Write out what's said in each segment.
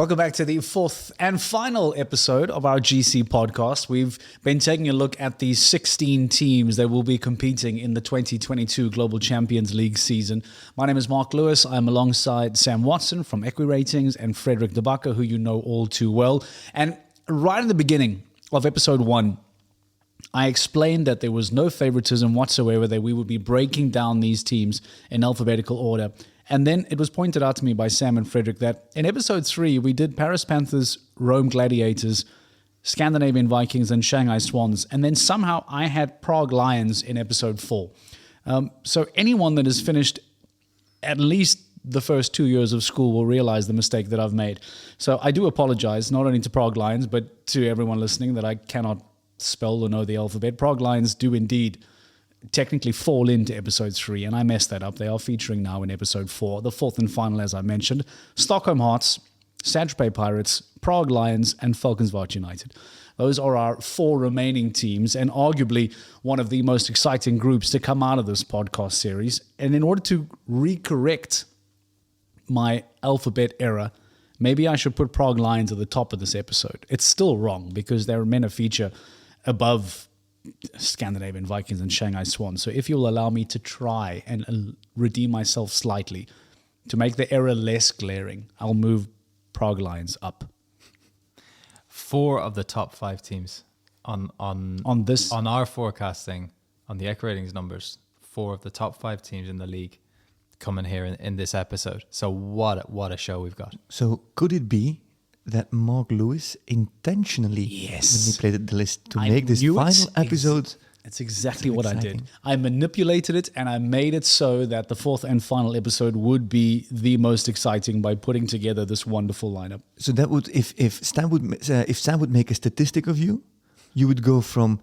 Welcome back to the fourth and final episode of our GC podcast. We've been taking a look at the 16 teams that will be competing in the 2022 Global Champions League season. My name is Mark Lewis. I'm alongside Sam Watson from EquiRatings and Frederick De Backer, who you know all too well. And right at the beginning of episode 1, I explained that there was no favoritism whatsoever, that we would be breaking down these teams in alphabetical order. And then it was pointed out to me by Sam and Frederick that in episode 3, we did Paris Panthers, Rome Gladiators, Scandinavian Vikings, and Shanghai Swans. And then somehow I had Prague Lions in episode 4. So anyone that has finished at least the first 2 years of school will realize the mistake that I've made. So I do apologize, not only to Prague Lions, but to everyone listening that I cannot spell or know the alphabet. Prague Lions do indeed technically fall into episode 3, and I messed that up. They are featuring now in episode 4, the fourth and final, as I mentioned. Stockholm Hearts, Saint-Tropez Pirates, Prague Lions, and Falconsville United. Those are our 4 remaining teams, and arguably one of the most exciting groups to come out of this podcast series. And in order to recorrect my alphabet error, maybe I should put Prague Lions at the top of this episode. It's still wrong because they're meant to feature above Scandinavian Vikings and Shanghai Swans. So if you'll allow me to try and redeem myself slightly to make the error less glaring, I'll move Prague Lions up. 4 of the top 5 teams on our forecasting, on the EquiRatings numbers, 4 of the top 5 teams in the league coming here in this episode. So what a show we've got. So could it be that Mark Lewis intentionally manipulated the list to make this final episode? That's exactly what I did. I manipulated it and I made it so that the fourth and final episode would be the most exciting by putting together this wonderful lineup. So that would, if Sam would make a statistic of you, you would go from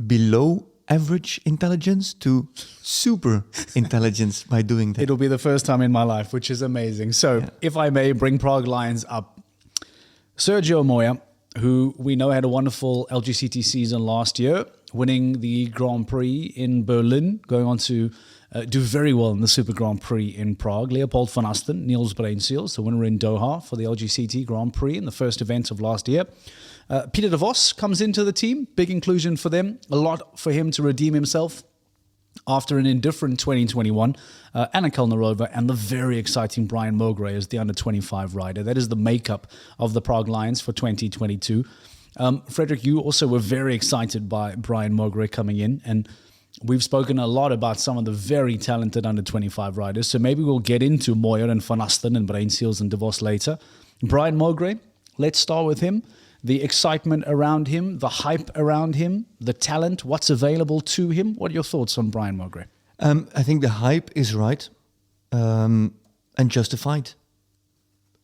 below average intelligence to super intelligence by doing that. It'll be the first time in my life, which is amazing. So if I may bring Prague Lions up, Sergio Moya, who we know had a wonderful LGCT season last year, winning the Grand Prix in Berlin, going on to do very well in the Super Grand Prix in Prague. Leopold van Asten, Niels Breinseels, the winner in Doha for the LGCT Grand Prix in the first event of last year. Peter Devos comes into the team, big inclusion for them, a lot for him to redeem himself after an indifferent 2021, Anna Kalnarova, and the very exciting Brian Mogre as the under-25 rider. That is the makeup of the Prague Lions for 2022. Frederick, you also were very excited by Brian Mogre coming in, and we've spoken a lot about some of the very talented under-25 riders, so maybe we'll get into Moya and Van Asten and Breinseels and Devos later. Brian Mogre, let's start with him. The excitement around him, the hype around him, the talent, what's available to him. What are your thoughts on Brian Mogre? I think the hype is right and justified.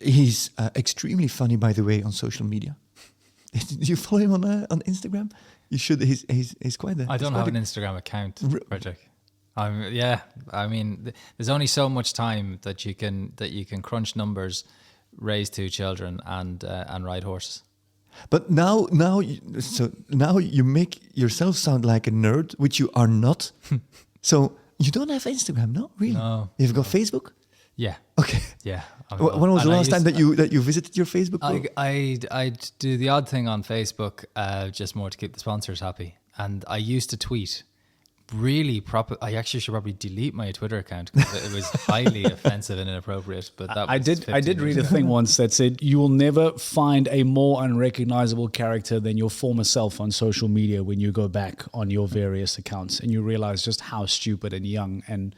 He's extremely funny, by the way, on social media. Do you follow him on Instagram? You should. He's quite there. I don't have an Instagram account, Frederick. I mean, there's only so much time that you can crunch numbers, raise 2 children, and ride horses. But now you make yourself sound like a nerd, which you are not. So you don't have Instagram, no? Really? No. You've got Facebook? Yeah. Okay. Yeah. When was the last time that you visited your Facebook? I do the odd thing on Facebook, just more to keep the sponsors happy. And I used to tweet really proper. I actually should probably delete my Twitter account because it was highly offensive and inappropriate. But that I did read a thing once that said you will never find a more unrecognizable character than your former self on social media when you go back on your various accounts and you realize just how stupid and young and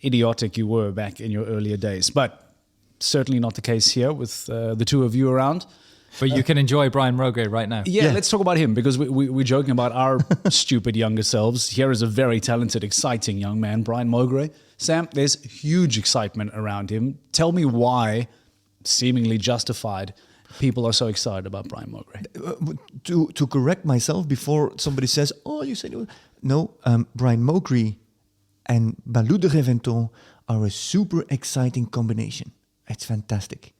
idiotic you were back in your earlier days. But certainly not the case here with the two of you around. But you can enjoy Brian Mogre right now. Yeah, let's talk about him because we're joking about our stupid younger selves. Here is a very talented, exciting young man, Brian Mogre. Sam, there's huge excitement around him. Tell me why, seemingly justified, people are so excited about Brian Mogre. To correct myself before somebody says, "Oh, you said no." Brian Mogre and Balou de Reventon are a super exciting combination. It's fantastic.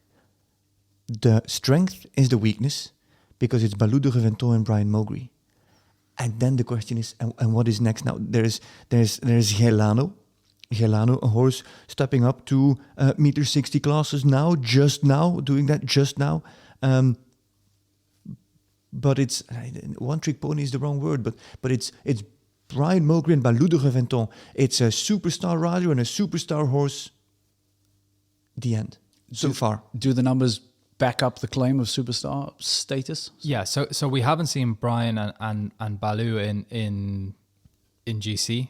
The strength is the weakness because it's Balou de Reventon and Brian Mogre. And then the question is, and what is next now? There's Gelano, a horse stepping up to meter 60 classes now, doing that just now. But it's one-trick pony is the wrong word, but it's Brian Mogre and Balou de Reventon. It's a superstar rider and a superstar horse. The end. So far. Do the numbers back up the claim of superstar status? Yeah, so we haven't seen Brian and Balou in GC.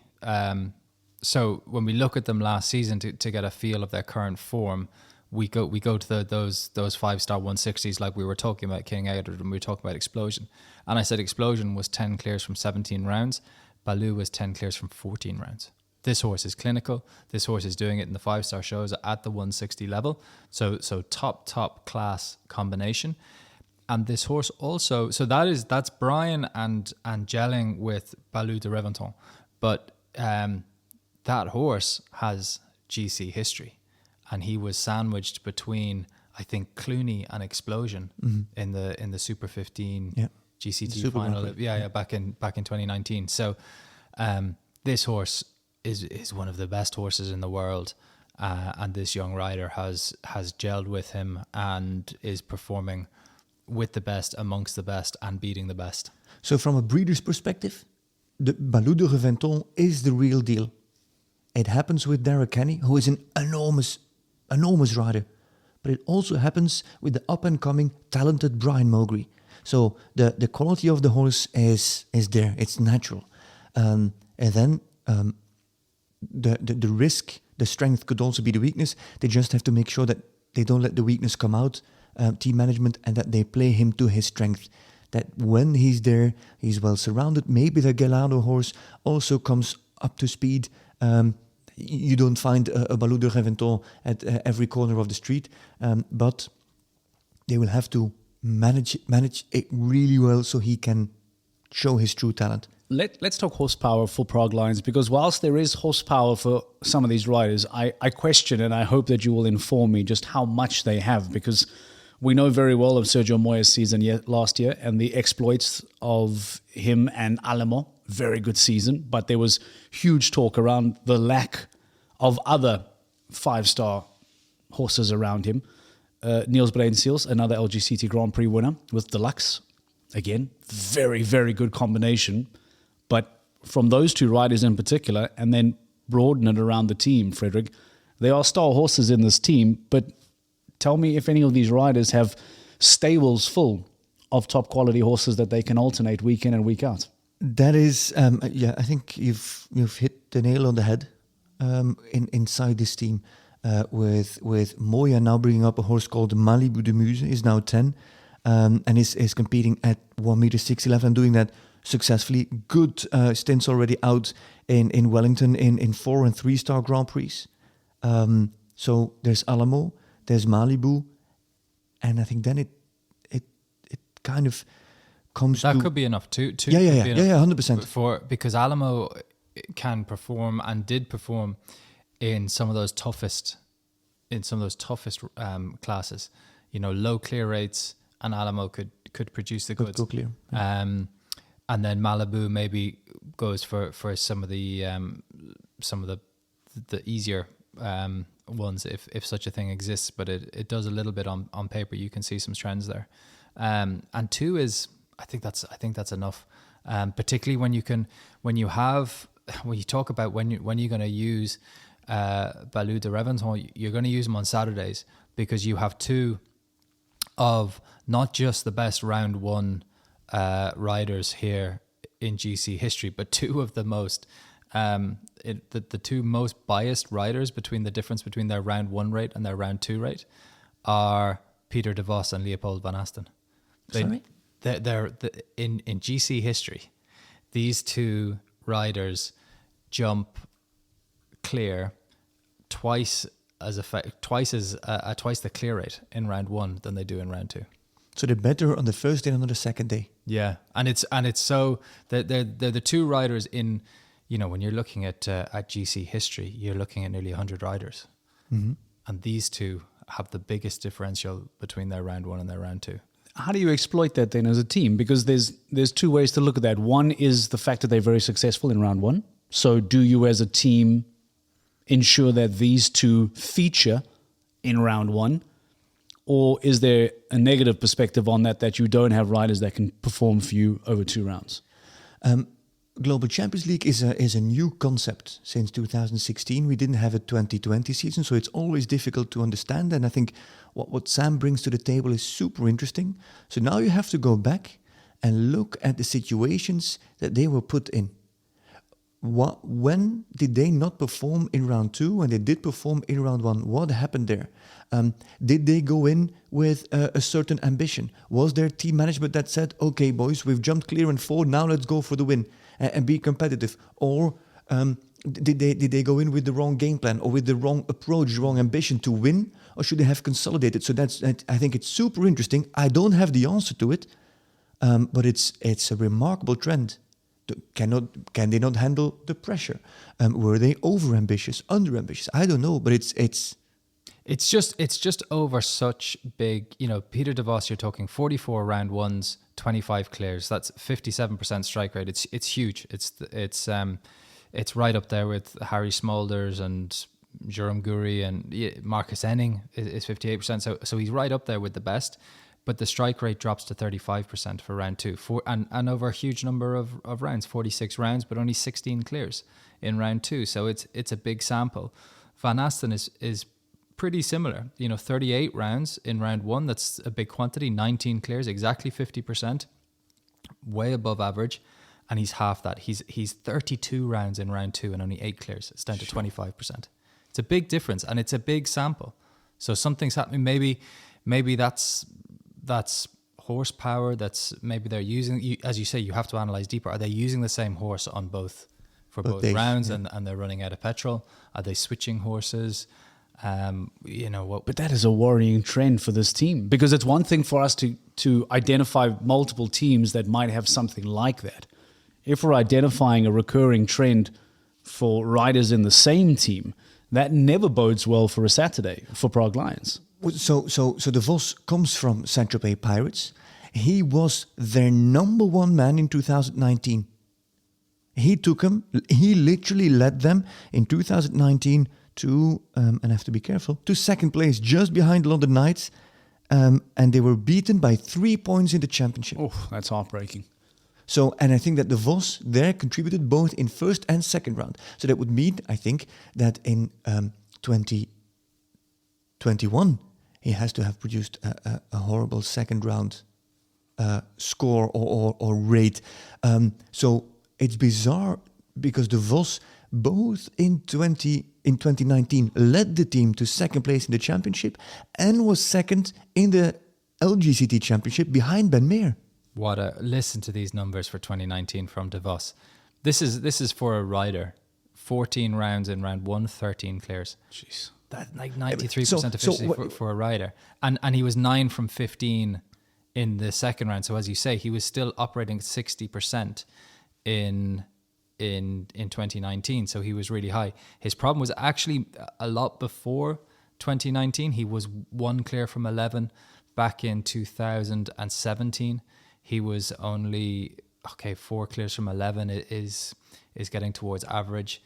So when we look at them last season to get a feel of their current form, we go to those 5-star 160s like we were talking about King Edward and we were talking about Explosion. And I said Explosion was 10 clears from 17 rounds. Balou was 10 clears from 14 rounds. This horse is clinical. This horse is doing it in the 5-star shows at the 160 level. So top class combination. And this horse also, so that's Brian and gelling with Balou de Reventon. But that horse has GC history. And he was sandwiched between, I think, Clooney and Explosion in the Super 15 GCT Super final. Grand Prix. Back in 2019. So this horse is one of the best horses in the world, and this young rider has gelled with him and is performing with the best, amongst the best, and beating the best. So from a breeder's perspective, the Balou de Reventon is the real deal. It happens with Derek Kenny, who is an enormous rider. But it also happens with the up-and-coming talented Brian Mogre. So the quality of the horse is there. It's natural. And then the risk, the strength could also be the weakness. They just have to make sure that they don't let the weakness come out, team management, and that they play him to his strength. That when he's there, he's well surrounded. Maybe the Gallardo horse also comes up to speed. You don't find a Balou de Reventon at every corner of the street, but they will have to manage it really well so he can show his true talent. Let's talk horsepower for Prague Lions, because whilst there is horsepower for some of these riders, I question, and I hope that you will inform me just how much they have, because we know very well of Sergio Moya's season last year and the exploits of him and Alamo. Very good season, but there was huge talk around the lack of other 5-star horses around him. Niels Bruynseels, another LGCT Grand Prix winner with Deluxe. Again, very, very good combination. But from those two riders in particular, and then broaden it around the team, Frederick, there are star horses in this team, but tell me if any of these riders have stables full of top quality horses that they can alternate week in and week out. That is, I think you've hit the nail on the head inside this team with Moya now bringing up a horse called Malibu de Muse. He's now 10 and is competing at 1 meter 6'11", and doing that successfully. Good stints already out in Wellington in 4 and 3-star Grand Prix. So there's Alamo, there's Malibu, and I think then it kind of comes that to... could be enough too. Yeah, 100%. Because Alamo can perform and did perform in some of those toughest classes. You know, low clear rates, and Alamo could produce the goods. Go clear. And then Malibu maybe goes for some of the easier ones if such a thing exists, but it does a little bit on paper. You can see some trends there. And 2 is, I think that's enough. Particularly when you talk about when you're going to use Balou de Reventon, you're going to use him on Saturdays, because you have 2 of not just the best round 1 riders here in GC history, but 2 of the most the 2 most biased riders between the difference between their round 1 rate and their round 2 rate are Peter Devos and Leopold van Asten. Sorry? They're in GC history, these 2 riders jump clear twice the clear rate in round 1 than they do in round 2. So they're better on the first day than on the second day. Yeah, and it's so they're the 2 riders in, you know, when you're looking at GC history, you're looking at nearly 100 riders, and these 2 have the biggest differential between their round 1 and their round 2. How do you exploit that then as a team? Because there's 2 ways to look at that. One is the fact that they're very successful in round 1. So do you as a team ensure that these 2 feature in round 1? or is there a negative perspective on that you don't have riders that can perform for you over 2 rounds? Global Champions League is a new concept since 2016. We didn't have a 2020 season, so it's always difficult to understand. And I think what Sam brings to the table is super interesting. So now you have to go back and look at the situations that they were put in. When did they not perform in round 2? When they did perform in round 1, what happened there? Did they go in with a certain ambition? Was there team management that said, okay, boys, we've jumped clear in 4, now let's go for the win and be competitive? Or did they go in with the wrong game plan or with the wrong approach, wrong ambition to win? Or should they have consolidated? So I think it's super interesting. I don't have the answer to it, but it's a remarkable trend. Can they not handle the pressure? Were they over ambitious, under ambitious? I don't know, but it's just over such big. Peter Devos, you're talking 44 round 1s, 25 clears. That's 57% strike rate. It's huge. It's right up there with Harry Smulders and Jerome Guri, and Marcus Enning is 58%. So he's right up there with the best. But the strike rate drops to 35% for round 2, and over a huge number of rounds, 46 rounds, but only 16 clears in round 2. So it's a big sample. Van Asten is pretty similar. 38 rounds in round 1, that's a big quantity. 19 clears, exactly 50%, way above average, and he's half that. He's 32 rounds in round 2 and only 8 clears. It's down to 25%. It's a big difference, and it's a big sample. So something's happening. Maybe that's horsepower. That's maybe they're using, as you say, you have to analyze deeper. Are they using the same horse on both rounds, yeah, and they're running out of petrol? Are they switching horses? But that is a worrying trend for this team, because it's one thing for us to identify multiple teams that might have something like that. If we're identifying a recurring trend for riders in the same team, that never bodes well for a Saturday for Prague Lions. So the Vos comes from Saint-Tropez Pirates. He was their number 1 man in 2019. He took him. He literally led them in 2019 to, and I have to be careful, to 2nd place, just behind London Knights, and they were beaten by 3 points in the championship. Oh, that's heartbreaking. So, and I think that the Vos there contributed both in 1st and 2nd round. So that would mean, I think, that in 2021, he has to have produced a horrible 2nd round score or rate. So it's bizarre because the Vos, both in 2019, led the team to 2nd place in the championship and was 2nd in the LGCT championship behind Ben Meer. Listen to these numbers for 2019 from Devos. This is for a rider. 14 rounds in round 1, 13 clears. Jeez. That like 93% efficiency for a rider. And he was 9 from 15 in the 2nd round. So as you say, he was still operating at 60% in 2019. So he was really high. His problem was actually a lot before 2019. He was 1 clear from 11 back in 2017. He was only 4 clears from 11 is getting towards average.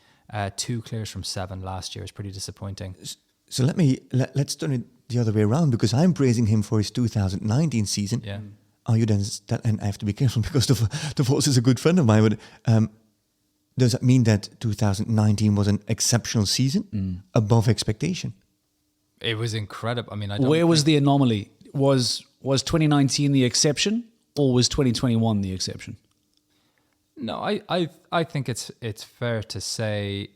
2 clears from 7 last year is pretty disappointing. So let's turn it the other way around, because I'm praising him for his 2019 season. Yeah. Are you then? And I have to be careful because the Vos is a good friend of mine. But does that mean that 2019 was an exceptional season, above expectation? It was incredible. I mean, where was the anomaly? Was 2019 the exception, or was 2021 the exception? No, I think it's fair to say,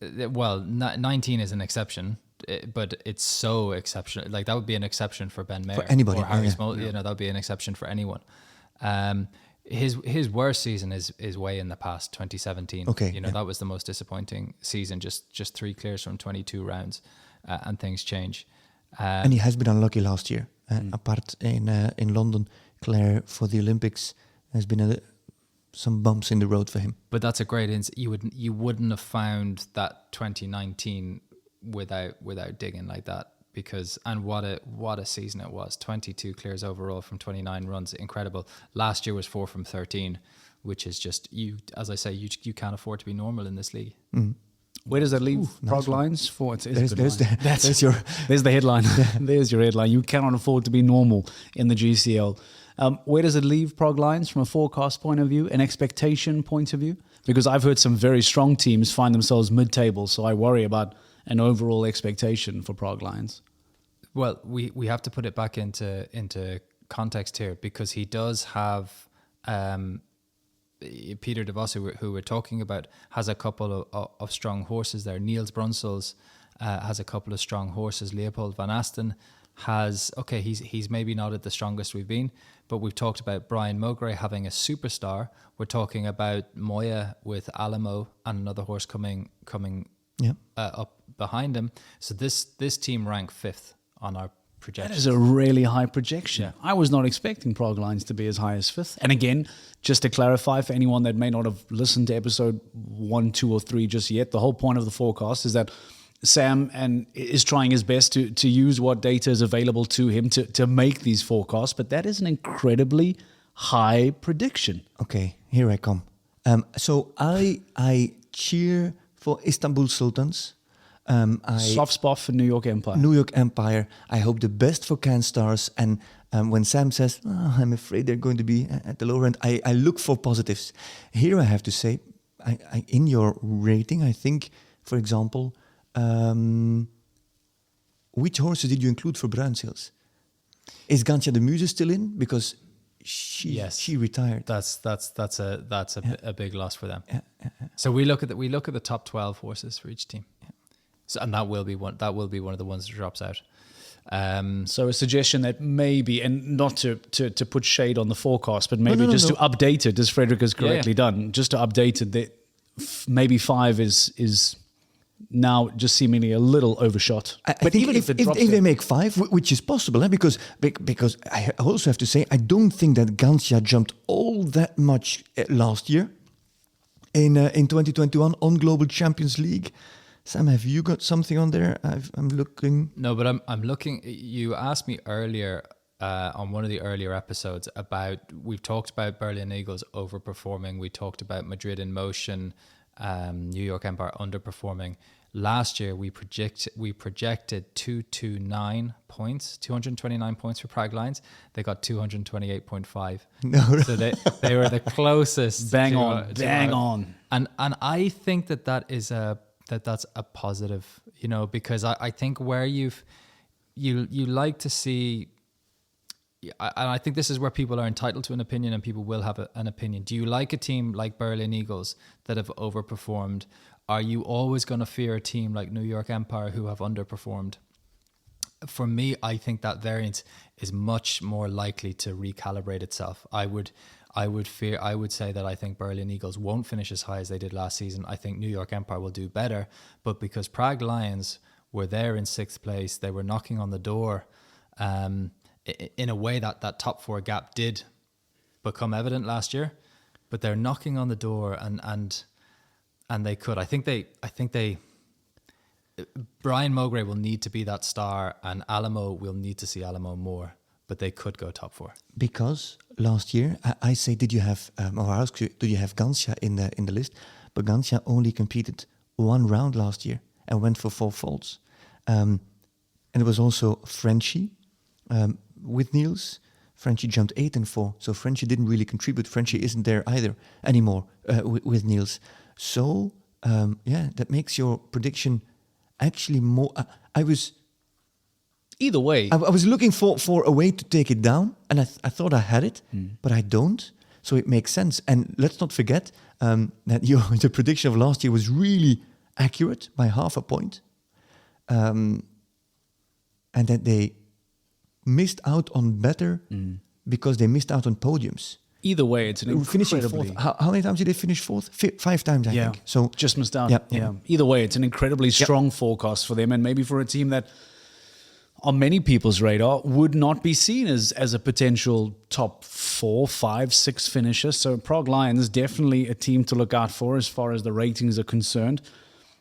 19 is an exception, but it's so exceptional. Like that would be an exception for Ben Meer for anybody, or Harry Small. That would be an exception for anyone. His worst season is way in the past, 2017. Okay, that was the most disappointing season. Just 3 clears from 22 rounds, and things change. And he has been unlucky last year. Apart in London, Claire for the Olympics has been some bumps in the road for him. But that's a great you wouldn't have found that 2019 without digging like that, because what a season it was. 22 clears overall from 29 runs, incredible. Last year was 4 from 13, which is just as I say, you can't afford to be normal in this league. Mm. Where does that leave Prague one. Lions for? There's the headline. There's your headline. You cannot afford to be normal in the GCL. Where does it leave Prague Lions from a forecast point of view, an expectation point of view? Because I've heard some very strong teams find themselves mid-table, so I worry about an overall expectation for Prague Lions. Well, we have to put it back into context here, because he does have Peter Devos, who we're talking about, has a couple of strong horses there. Niels Brunsels has a couple of strong horses. Leopold Van Asten has, okay, he's maybe not at the strongest we've been, but we've talked about Brian Mogre having a superstar. We're talking about Moya with Alamo and another horse coming up behind him. So this team ranked 5th on our projection. That is a really high projection. Yeah. I was not expecting Prague Lions to be as high as 5th. And again, just to clarify for anyone that may not have listened to episode 1, 2, or 3 just yet, the whole point of the forecast is that Sam is trying his best to use what data is available to him to make these forecasts, but that is an incredibly high prediction. Okay, here I come. So I cheer for Istanbul Sultans. Soft spot for New York Empire. New York Empire. I hope the best for Can Stars. And when Sam says, I'm afraid they're going to be at the lower end, I look for positives. Here I have to say, I in your rating, I think, for example, which horses did you include for Bruinseels? Is Gancia de Muse still in? Because she retired. That's a big loss for them. So we look at the top 12 horses for each team. So, and that will be one of the ones that drops out. So a suggestion that maybe, and not to put shade on the forecast, but maybe to update it, as Frederick has correctly done, just to update it, that maybe 5 is now just seemingly a little overshot. But even if they make 5, which is possible, because I also have to say, I don't think that Gancia jumped all that much last year in 2021 on Global Champions League. Sam, have you got something on there? I'm looking. No, but I'm looking. You asked me earlier on one of the earlier episodes about, we've talked about Berlin Eagles overperforming. We talked about Madrid in Motion, New York Empire underperforming. Last year, we projected 229 points, 229 points for Prague Lions. They got 228.5. No, so they were the closest. Bang on. And I think that's a positive, because I think where you like to see, and I think this is where people are entitled to an opinion, and people will have an opinion. Do you like a team like Berlin Eagles that have overperformed? Are you always going to fear a team like New York Empire who have underperformed? For me, I think that variance is much more likely to recalibrate itself. I would say that I think Berlin Eagles won't finish as high as they did last season. I think New York Empire will do better, but because Prague Lions were there in 6th place, they were knocking on the door. In a way that top 4 gap did become evident last year, but they're knocking on the door and they could. I think they. Brian Mogre will need to be that star, and Alamo will need to see Alamo more, but they could go top 4. Because last year, I say, did you have, or I ask you, do you have Gancia in the list? But Gancia only competed 1 round last year and went for 4 faults. And it was also Frenchie with Niels. Frenchie jumped 8 and 4, so Frenchie didn't really contribute. Frenchie isn't there either anymore with Niels. So, that makes your prediction actually more... Either way. I was looking for a way to take it down, and I thought I had it, but I don't. So it makes sense. And let's not forget that the prediction of last year was really accurate by 0.5 point. And that they missed out on better because they missed out on podiums. Either way, it's an finishing incredibly... 4th. How many times did they finish 4th? 5 times, I think. So just missed out. Yeah. Either way, it's an incredibly strong forecast for them, and maybe for a team that, on many people's radar, would not be seen as a potential top 4, 5, 6 finisher. So Prague Lions, definitely a team to look out for as far as the ratings are concerned.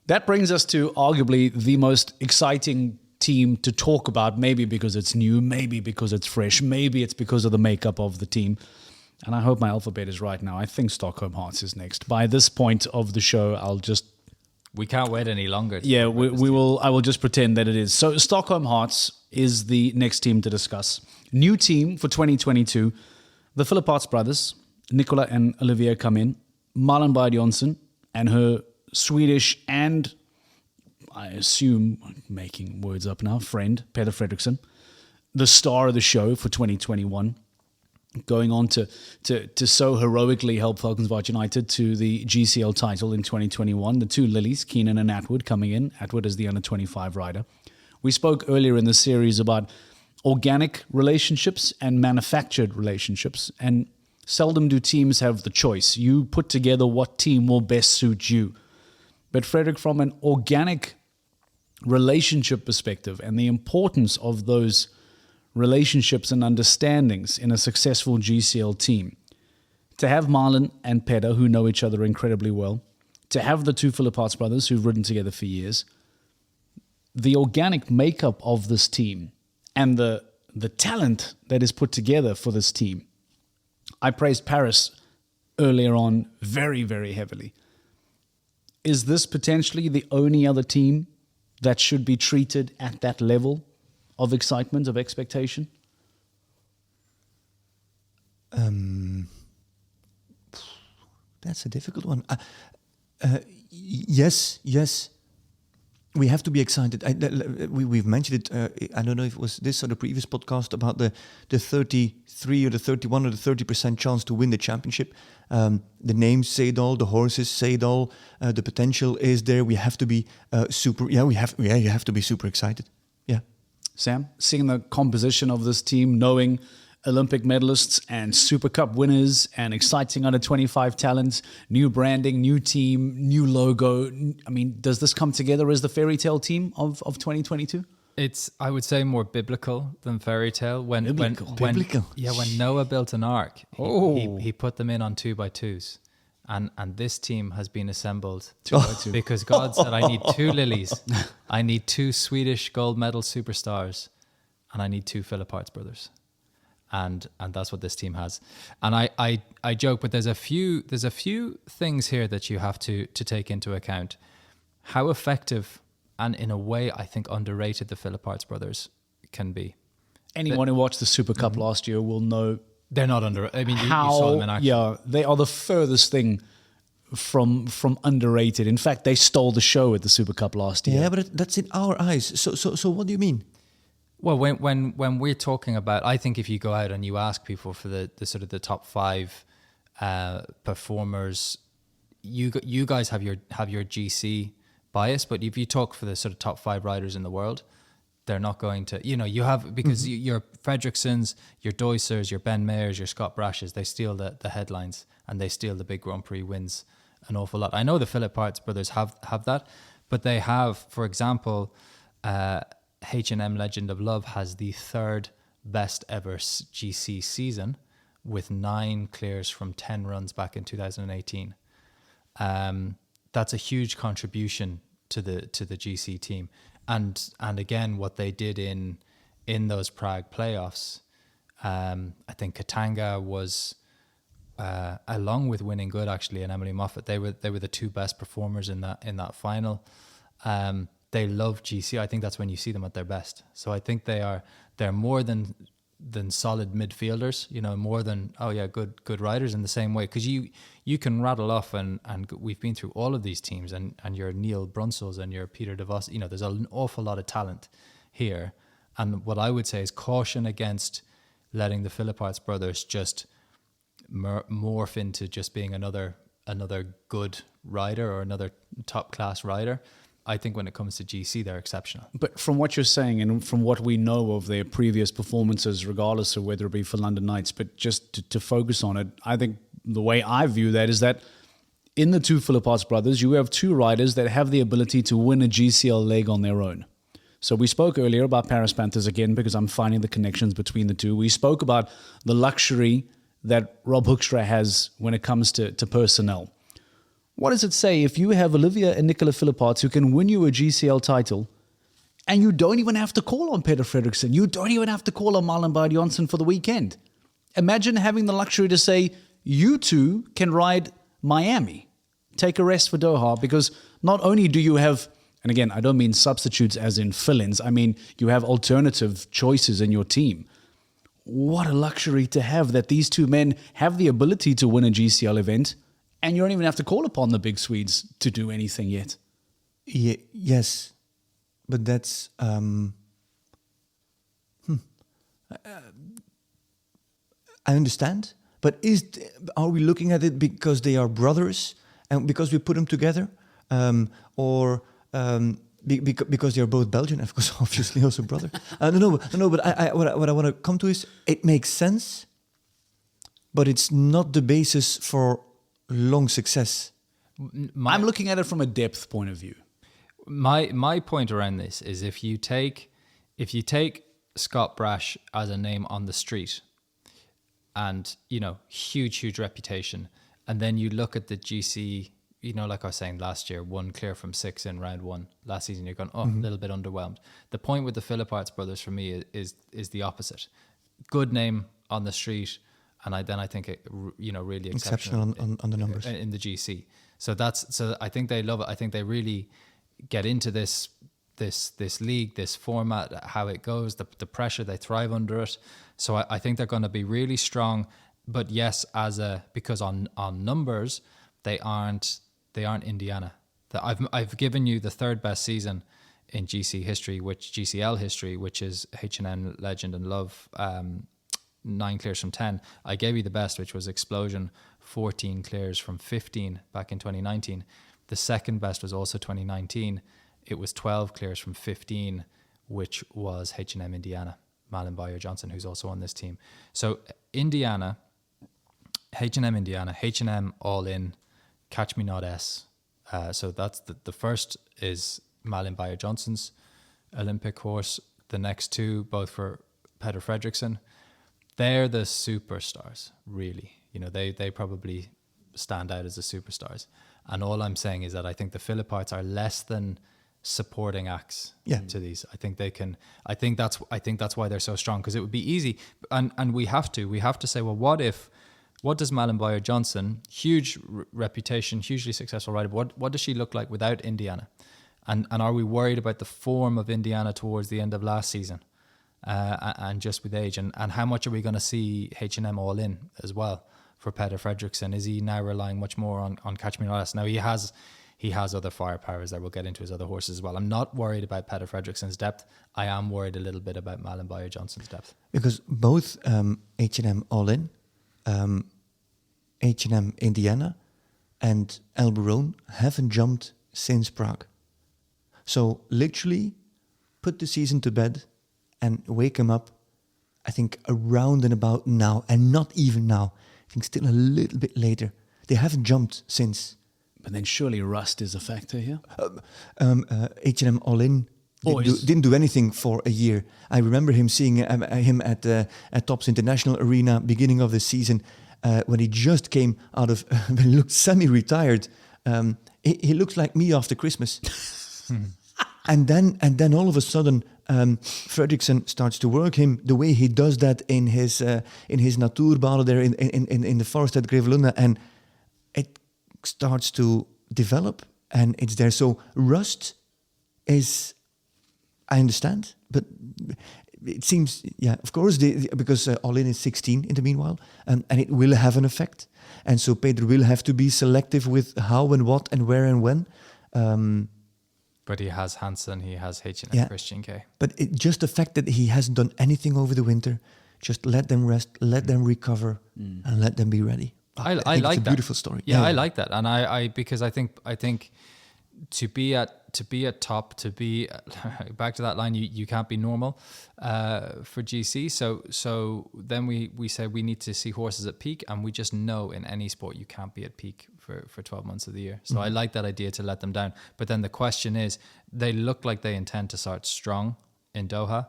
That brings us to arguably the most exciting team to talk about, maybe because it's new, maybe because it's fresh, maybe it's because of the makeup of the team. And I hope my alphabet is right now. I think Stockholm Hearts is next. By this point of the show, I'll just We can't wait any longer. Yeah, we will. I will just pretend that it is. So Stockholm Hearts is the next team to discuss. New team for 2022. The Philip Hearts brothers, Nicola and Olivia, come in. Malin Bard Jonsson and her Swedish and, I assume, making words up now, friend, Peter Fredriksson, the star of the show for 2021, going on to so heroically help Falconsville United to the GCL title in 2021. The two Lilies, Keenan and Atwood, coming in. Atwood is the under-25 rider. We spoke earlier in the series about organic relationships and manufactured relationships, and seldom do teams have the choice. You put together what team will best suit you. But Frederick, from an organic relationship perspective and the importance of those relationships and understandings in a successful GCL team, to have Marlon and Petter, who know each other incredibly well, to have the two Philip Hearts brothers who've ridden together for years, the organic makeup of this team and the talent that is put together for this team. I praised Paris earlier on very, very heavily. Is this potentially the only other team that should be treated at that level of excitement, of expectation? That's a difficult one. Yes. We have to be excited. We've mentioned it, I don't know if it was this or the previous podcast, about the 33 or the 31 or the 30% chance to win the championship. The names say it all, the horses say it all, the potential is there. We have to be you have to be super excited. Yeah. Sam, seeing the composition of this team, knowing Olympic medalists and Super Cup winners and exciting under-25 talents, new branding, new team, new logo. I mean, does this come together as the fairy tale team of 2022? It's, I would say, more biblical than fairy tale. Biblical. When Noah built an ark, he put them in on 2x2s. And this team has been assembled 2x2 because God said, I need two Lilies, I need two Swedish gold medal superstars, and I need two Philip Hearts brothers. And that's what this team has. And I joke, but there's a few things here that you have to take into account. How effective and, in a way, I think underrated the Philip Hearts brothers can be. Anyone who watched the Super Cup last year will know they're not under. I mean, you how saw them in action. Yeah, they are the furthest thing from underrated. In fact, they stole the show at the Super Cup last year. Yeah, but that's in our eyes. So what do you mean? Well, when we're talking about, I think if you go out and you ask people for the sort of the top 5 performers, you guys have your GC bias, but if you talk for the sort of top 5 riders in the world, they're not going to, you have, because your Fredrikssons, your Deusers, your Ben Mayers, your Scott Brashes, they steal the headlines and they steal the big Grand Prix wins an awful lot. I know the Philip Hearts brothers have that, but they have, for example, H&M Legend of Love has the 3rd best ever GC season with 9 clears from 10 runs back in 2018. That's a huge contribution to the GC team. And again, what they did in those Prague playoffs, I think Katanga was, along with Winning Good actually, and Emily Moffat, they were the 2 best performers in that final. They love GC. I think that's when you see them at their best. So I think they're more than solid midfielders, more than good riders in the same way, because you can rattle off and we've been through all of these teams and your Neil Brunsels and your Peter Devos, there's an awful lot of talent here. And what I would say is caution against letting the Philip Hearts brothers just morph into just being another good rider or another top class rider. I think when it comes to GC, they're exceptional. But from what you're saying and from what we know of their previous performances, regardless of whether it be for London Knights, but just to focus on it, I think the way I view that is that in the two Philip Hearts brothers, you have 2 riders that have the ability to win a GCL leg on their own. So we spoke earlier about Paris Panthers again, because I'm finding the connections between the two. We spoke about the luxury that Rob Hoekstra has when it comes to personnel. What does it say if you have Olivia and Nicola Philip Hearts who can win you a GCL title and you don't even have to call on Peter Fredriksson? You don't even have to call on Malin Bard Jonsson for the weekend. Imagine having the luxury to say, you two can ride Miami. Take a rest for Doha, because not only do you have, and again, I don't mean substitutes as in fill-ins, I mean you have alternative choices in your team. What a luxury to have that these two men have the ability to win a GCL event, and you don't even have to call upon the big Swedes to do anything yet. Yes, but that's... I understand, but are we looking at it because they are brothers and because we put them together, or because they are both Belgian, of course, obviously also brother? No. But what I want to come to is it makes sense, but it's not the basis for long success. I'm looking at it from a depth point of view. My point around this is if you take Scott Brash as a name on the street, and huge reputation, and then you look at the GC, like I was saying last year, 1 clear from 6 in round 1 last season, you're going, a little bit underwhelmed. The point with the Philip Hearts brothers for me is the opposite. Good name on the street, and I think it, really exceptional on the numbers in the GC. So I think they love it. I think they really get into this league, this format, how it goes, the pressure, they thrive under it. So I think they're going to be really strong. But yes, because on numbers, they aren't Indiana. I've given you the third best season in GCL history, which is H&M Legend and Love, 9 clears from 10. I gave you the best, which was Explosion, 14 clears from 15 back in 2019. The second best was also 2019. It was 12 clears from 15, which was H&M Indiana, Malin Byer-Johnson, who's also on this team. So Indiana, H&M all in, Catch Me Not S. So that's the first is Malin Byer-Johnson's Olympic horse. The next two, both for Peter Fredriksson, they're the superstars, really. They probably stand out as the superstars. And all I'm saying is that I think the Philip Hearts are less than supporting acts to these. I think they can. I think that's why they're so strong, because it would be easy, and we have to say, well, what does Malin Byer-Johnson, huge reputation, hugely successful rider, what does she look like without Indiana? And are we worried about the form of Indiana towards the end of last season, and just with age, and how much are we going to see H&M all in as well for Peter Fredriksson? Is he now relying much more on Catch Me Not S? Now he has other firepowers that we'll get into his other horses as well. I'm not worried about Peter Fredriksson's depth. I am worried a little bit about Malin Byer-Johnson's depth. Because both H&M All In, H&M Indiana and Elberon haven't jumped since Prague. So literally put the season to bed and wake him up, I think around and about now, and not even now. I think still a little bit later. They haven't jumped since. But then surely rust is a factor here. H&M All In didn't do anything for a year. I remember seeing him at Tops International Arena beginning of the season when he just came out of when he looked semi-retired. He looks like me after Christmas. And then all of a sudden Fredriksson starts to work him the way he does that in his Natuurbade there in the forest at Grevelunda, and it starts to develop and it's there. So rust is, I understand, but it seems, of course, because All In is 16 in the meanwhile, and it will have an effect. And so Peter will have to be selective with how and what and where and when. But he has Hansen, he has H&M Christian K. But just the fact that he hasn't done anything over the winter, just let them rest, let them recover, and let them be ready. I like it's a that. Beautiful story. Yeah, I like that, and I because I think to be at top, to be back to that line, you can't be normal for GC. So then we say we need to see horses at peak, and we just know in any sport you can't be at peak for 12 months of the year. So I like that idea to let them down. But then the question is, they look like they intend to start strong in Doha.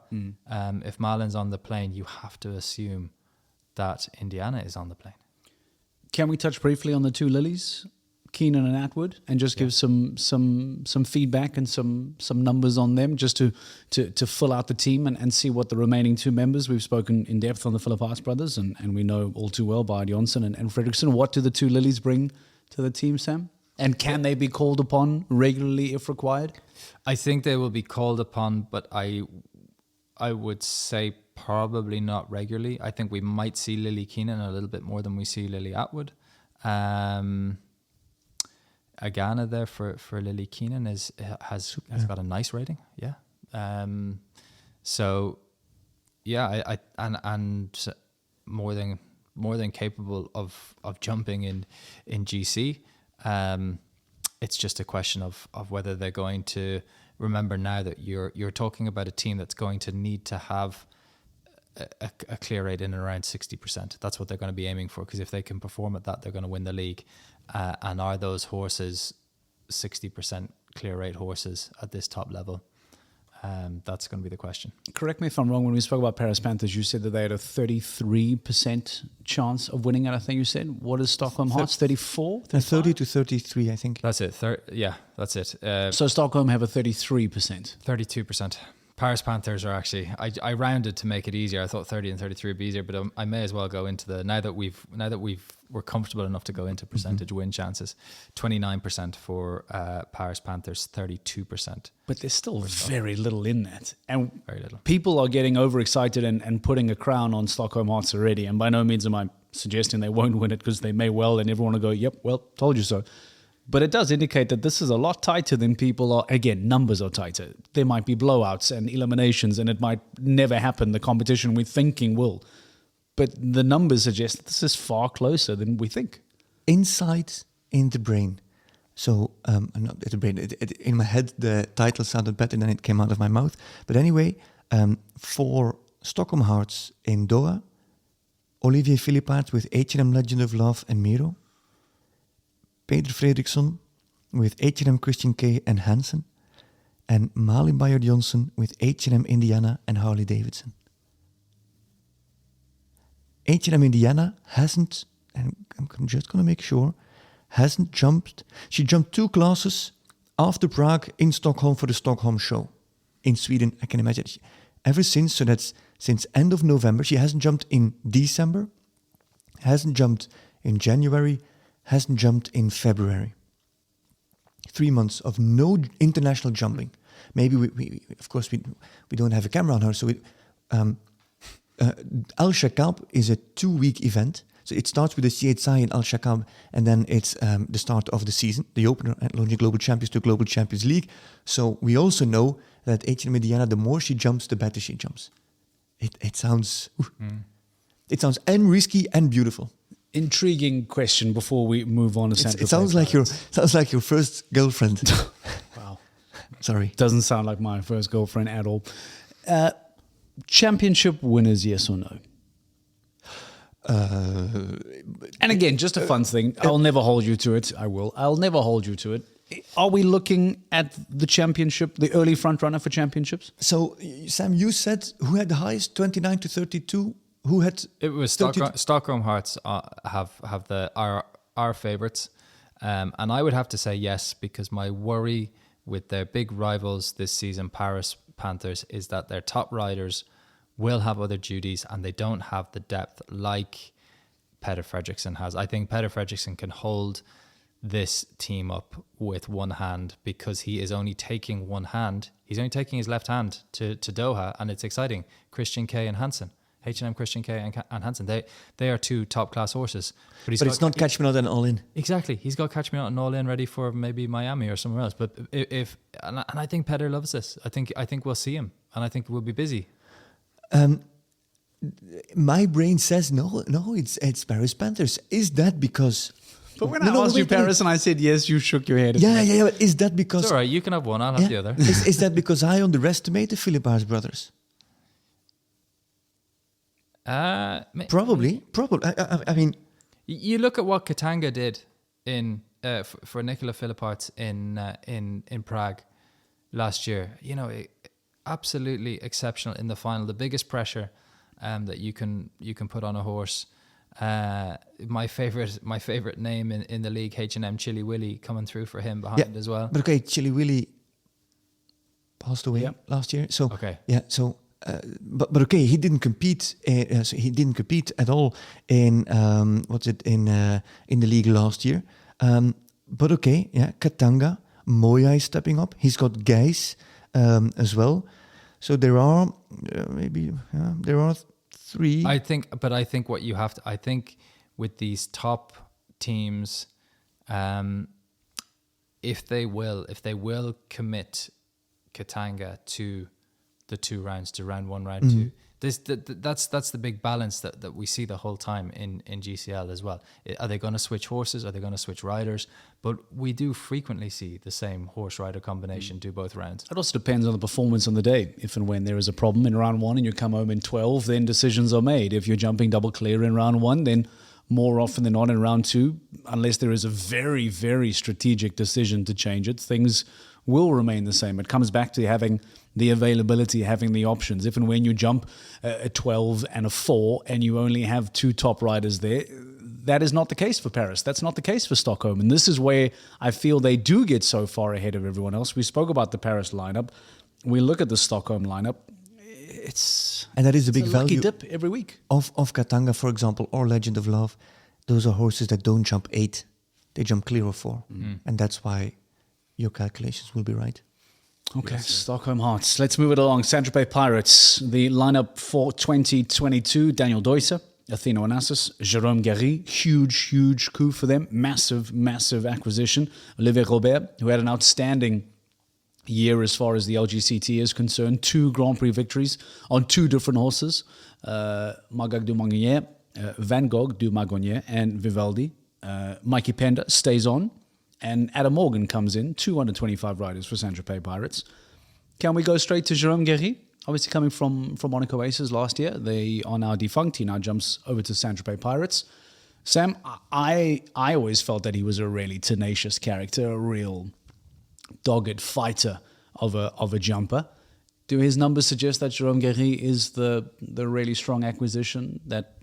If Malin's on the plane, you have to assume that Indiana is on the plane. Can we touch briefly on the two Lilies, Keenan and Atwood, and just give some feedback and some numbers on them, just to fill out the team and see what the remaining two members, we've spoken in depth on the Philip Hearts brothers, and we know all too well Byer-Johnson and Fredriksson. What do the two Lilies bring to the team, Sam? And can they be called upon regularly if required? I think they will be called upon, but I would say probably not regularly. I think we might see Lily Keenan a little bit more than we see Lily Atwood. Agana there for Lily Keenan has got a nice rating. Yeah. So yeah, I and more than capable of jumping in GC. It's just a question of whether they're going to remember now that you're talking about a team that's going to need to have a clear rate in and around 60%. That's what they're going to be aiming for, because if they can perform at that, they're going to win the league. And are those horses 60% clear rate horses at this top level? That's going to be the question. Correct me if I'm wrong. When we spoke about Paris Panthers, you said that they had a 33% chance of winning it. I think you said. What is Stockholm Hearts? 34? 30 to 33, I think. That's it. Yeah, that's it. So Stockholm have a 33%. 32%. Paris Panthers are actually, I rounded to make it easier. I thought 30 and 33 would be easier, but I may as well go into the, now that we're comfortable enough to go into percentage win chances. 29% for Paris Panthers, 32%. But there's still very little in that. And very little. People are getting overexcited and putting a crown on Stockholm Hearts already. And by no means am I suggesting they won't win it, because they may well, and everyone will go, yep, well, told you so. But it does indicate that this is a lot tighter than people are. Again, numbers are tighter. There might be blowouts and eliminations, and it might never happen, the competition we're thinking will. But the numbers suggest that this is far closer than we think. Inside in the brain. So, not in the brain. In my head, the title sounded better than it came out of my mouth. But anyway, for Stockholm Hearts in Doha, Olivier Philippaert with H&M Legend of Love and Miro. Peter Fredriksson with H&M Christian K and Hansen, and Malin Bayard Johnson with H&M Indiana and Harley Davidson. H&M Indiana hasn't, and I'm just going to make sure, hasn't jumped. She jumped 2 classes after Prague in Stockholm for the Stockholm show. In Sweden, I can imagine. Ever since, so that's since end of November. She hasn't jumped in December, hasn't jumped in January, hasn't jumped in February. 3 months of no international jumping. Maybe we of course we don't have a camera on her, so Al Shakab is a 2-week event. So it starts with the CHI in Al Shakab, and then it's the start of the season, the opener at launching Global Champions to Global Champions League. So we also know that H&M Indiana, the more she jumps, the better she jumps. It sounds and risky and beautiful. Intriguing question before we move on to Santa. It sounds like your first girlfriend. Wow. Sorry. Doesn't sound like my first girlfriend at all. Championship winners, yes or no? And again, just a fun thing. I'll never hold you to it. I'll never hold you to it. Are we looking at the championship, the early front runner for championships? So, Sam, you said who had the highest, 29 to 32? Who had it was Stockholm Hearts have our favourites, and I would have to say yes, because my worry with their big rivals this season, Paris Panthers, is that their top riders will have other duties and they don't have the depth like Peter Fredriksson has. I think Peter Fredriksson can hold this team up with one hand, because he is only taking one hand. He's only taking his left hand to Doha, and it's exciting. Christian K and Hansen. H&M Christian K and Hansen, they are 2 top class horses. But it's not Catch Me Not and All In. Exactly, he's got Catch Me Not and All In ready for maybe Miami or somewhere else. But if I think Peter loves this. I think we'll see him, and I think we'll be busy. My brain says no. It's Paris Panthers. Is that because? But when I asked you Paris and I said yes, you shook your head. Yeah. But is that because? It's all right. You can have one. I'll have the other. Is that because I underestimated Philippaert's brothers? Probably. I mean, you look at what Katanga did in for Nicola Philippaerts in Prague last year. You know, absolutely exceptional in the final. The biggest pressure that you can put on a horse. My favorite name in the league, H&M Chili Willy, coming through for him behind as well. But okay, Chili Willy passed away last year. So okay, yeah, so. But okay, he didn't compete. So he didn't compete at all in in the league last year. But okay, yeah, Katanga, Moya is stepping up. He's got guys as well. So there are there are 3. I think what you have to, I think with these top teams, if they will commit Katanga to the 2 rounds, to round 1, round 2. That's the big balance that we see the whole time in GCL as well. Are they going to switch horses? Are they going to switch riders? But we do frequently see the same horse-rider combination do both rounds. It also depends on the performance on the day. If and when there is a problem in round 1 and you come home in 12, then decisions are made. If you're jumping double clear in round 1, then more often than not in round 2, unless there is a very, very strategic decision to change it, things will remain the same. It comes back to having the availability, having the options. If and when you jump a 12 and a 4 and you only have 2 top riders there, that is not the case for Paris. That's not the case for Stockholm. And this is where I feel they do get so far ahead of everyone else. We spoke about the Paris lineup. We look at the Stockholm lineup. And that is a big value dip every week. Of Katanga, for example, or Legend of Love. Those are horses that don't jump 8. They jump clear of 4. And that's why your calculations will be right. Okay, yes, Stockholm Hearts. Let's move it along. Saint-Tropez Pirates. The lineup for 2022, Daniel Deusser, Athena Onassis, Jérôme Garry. Huge coup for them. Massive acquisition. Olivier Robert, who had an outstanding year as far as the LGCT is concerned. 2 Grand Prix victories on 2 different horses. Magog du Magonier, Van Gogh du Magonier, and Vivaldi. Mikey Pender stays on. And Adam Morgan comes in, 225 riders for Saint-Tropez Pirates. Can we go straight to Jérôme Garry? Obviously coming from Monaco Aces last year. They are now defunct. He now jumps over to Saint-Tropez Pirates. Sam, I always felt that he was a really tenacious character, a real dogged fighter of a jumper. Do his numbers suggest that Jérôme Garry is the really strong acquisition that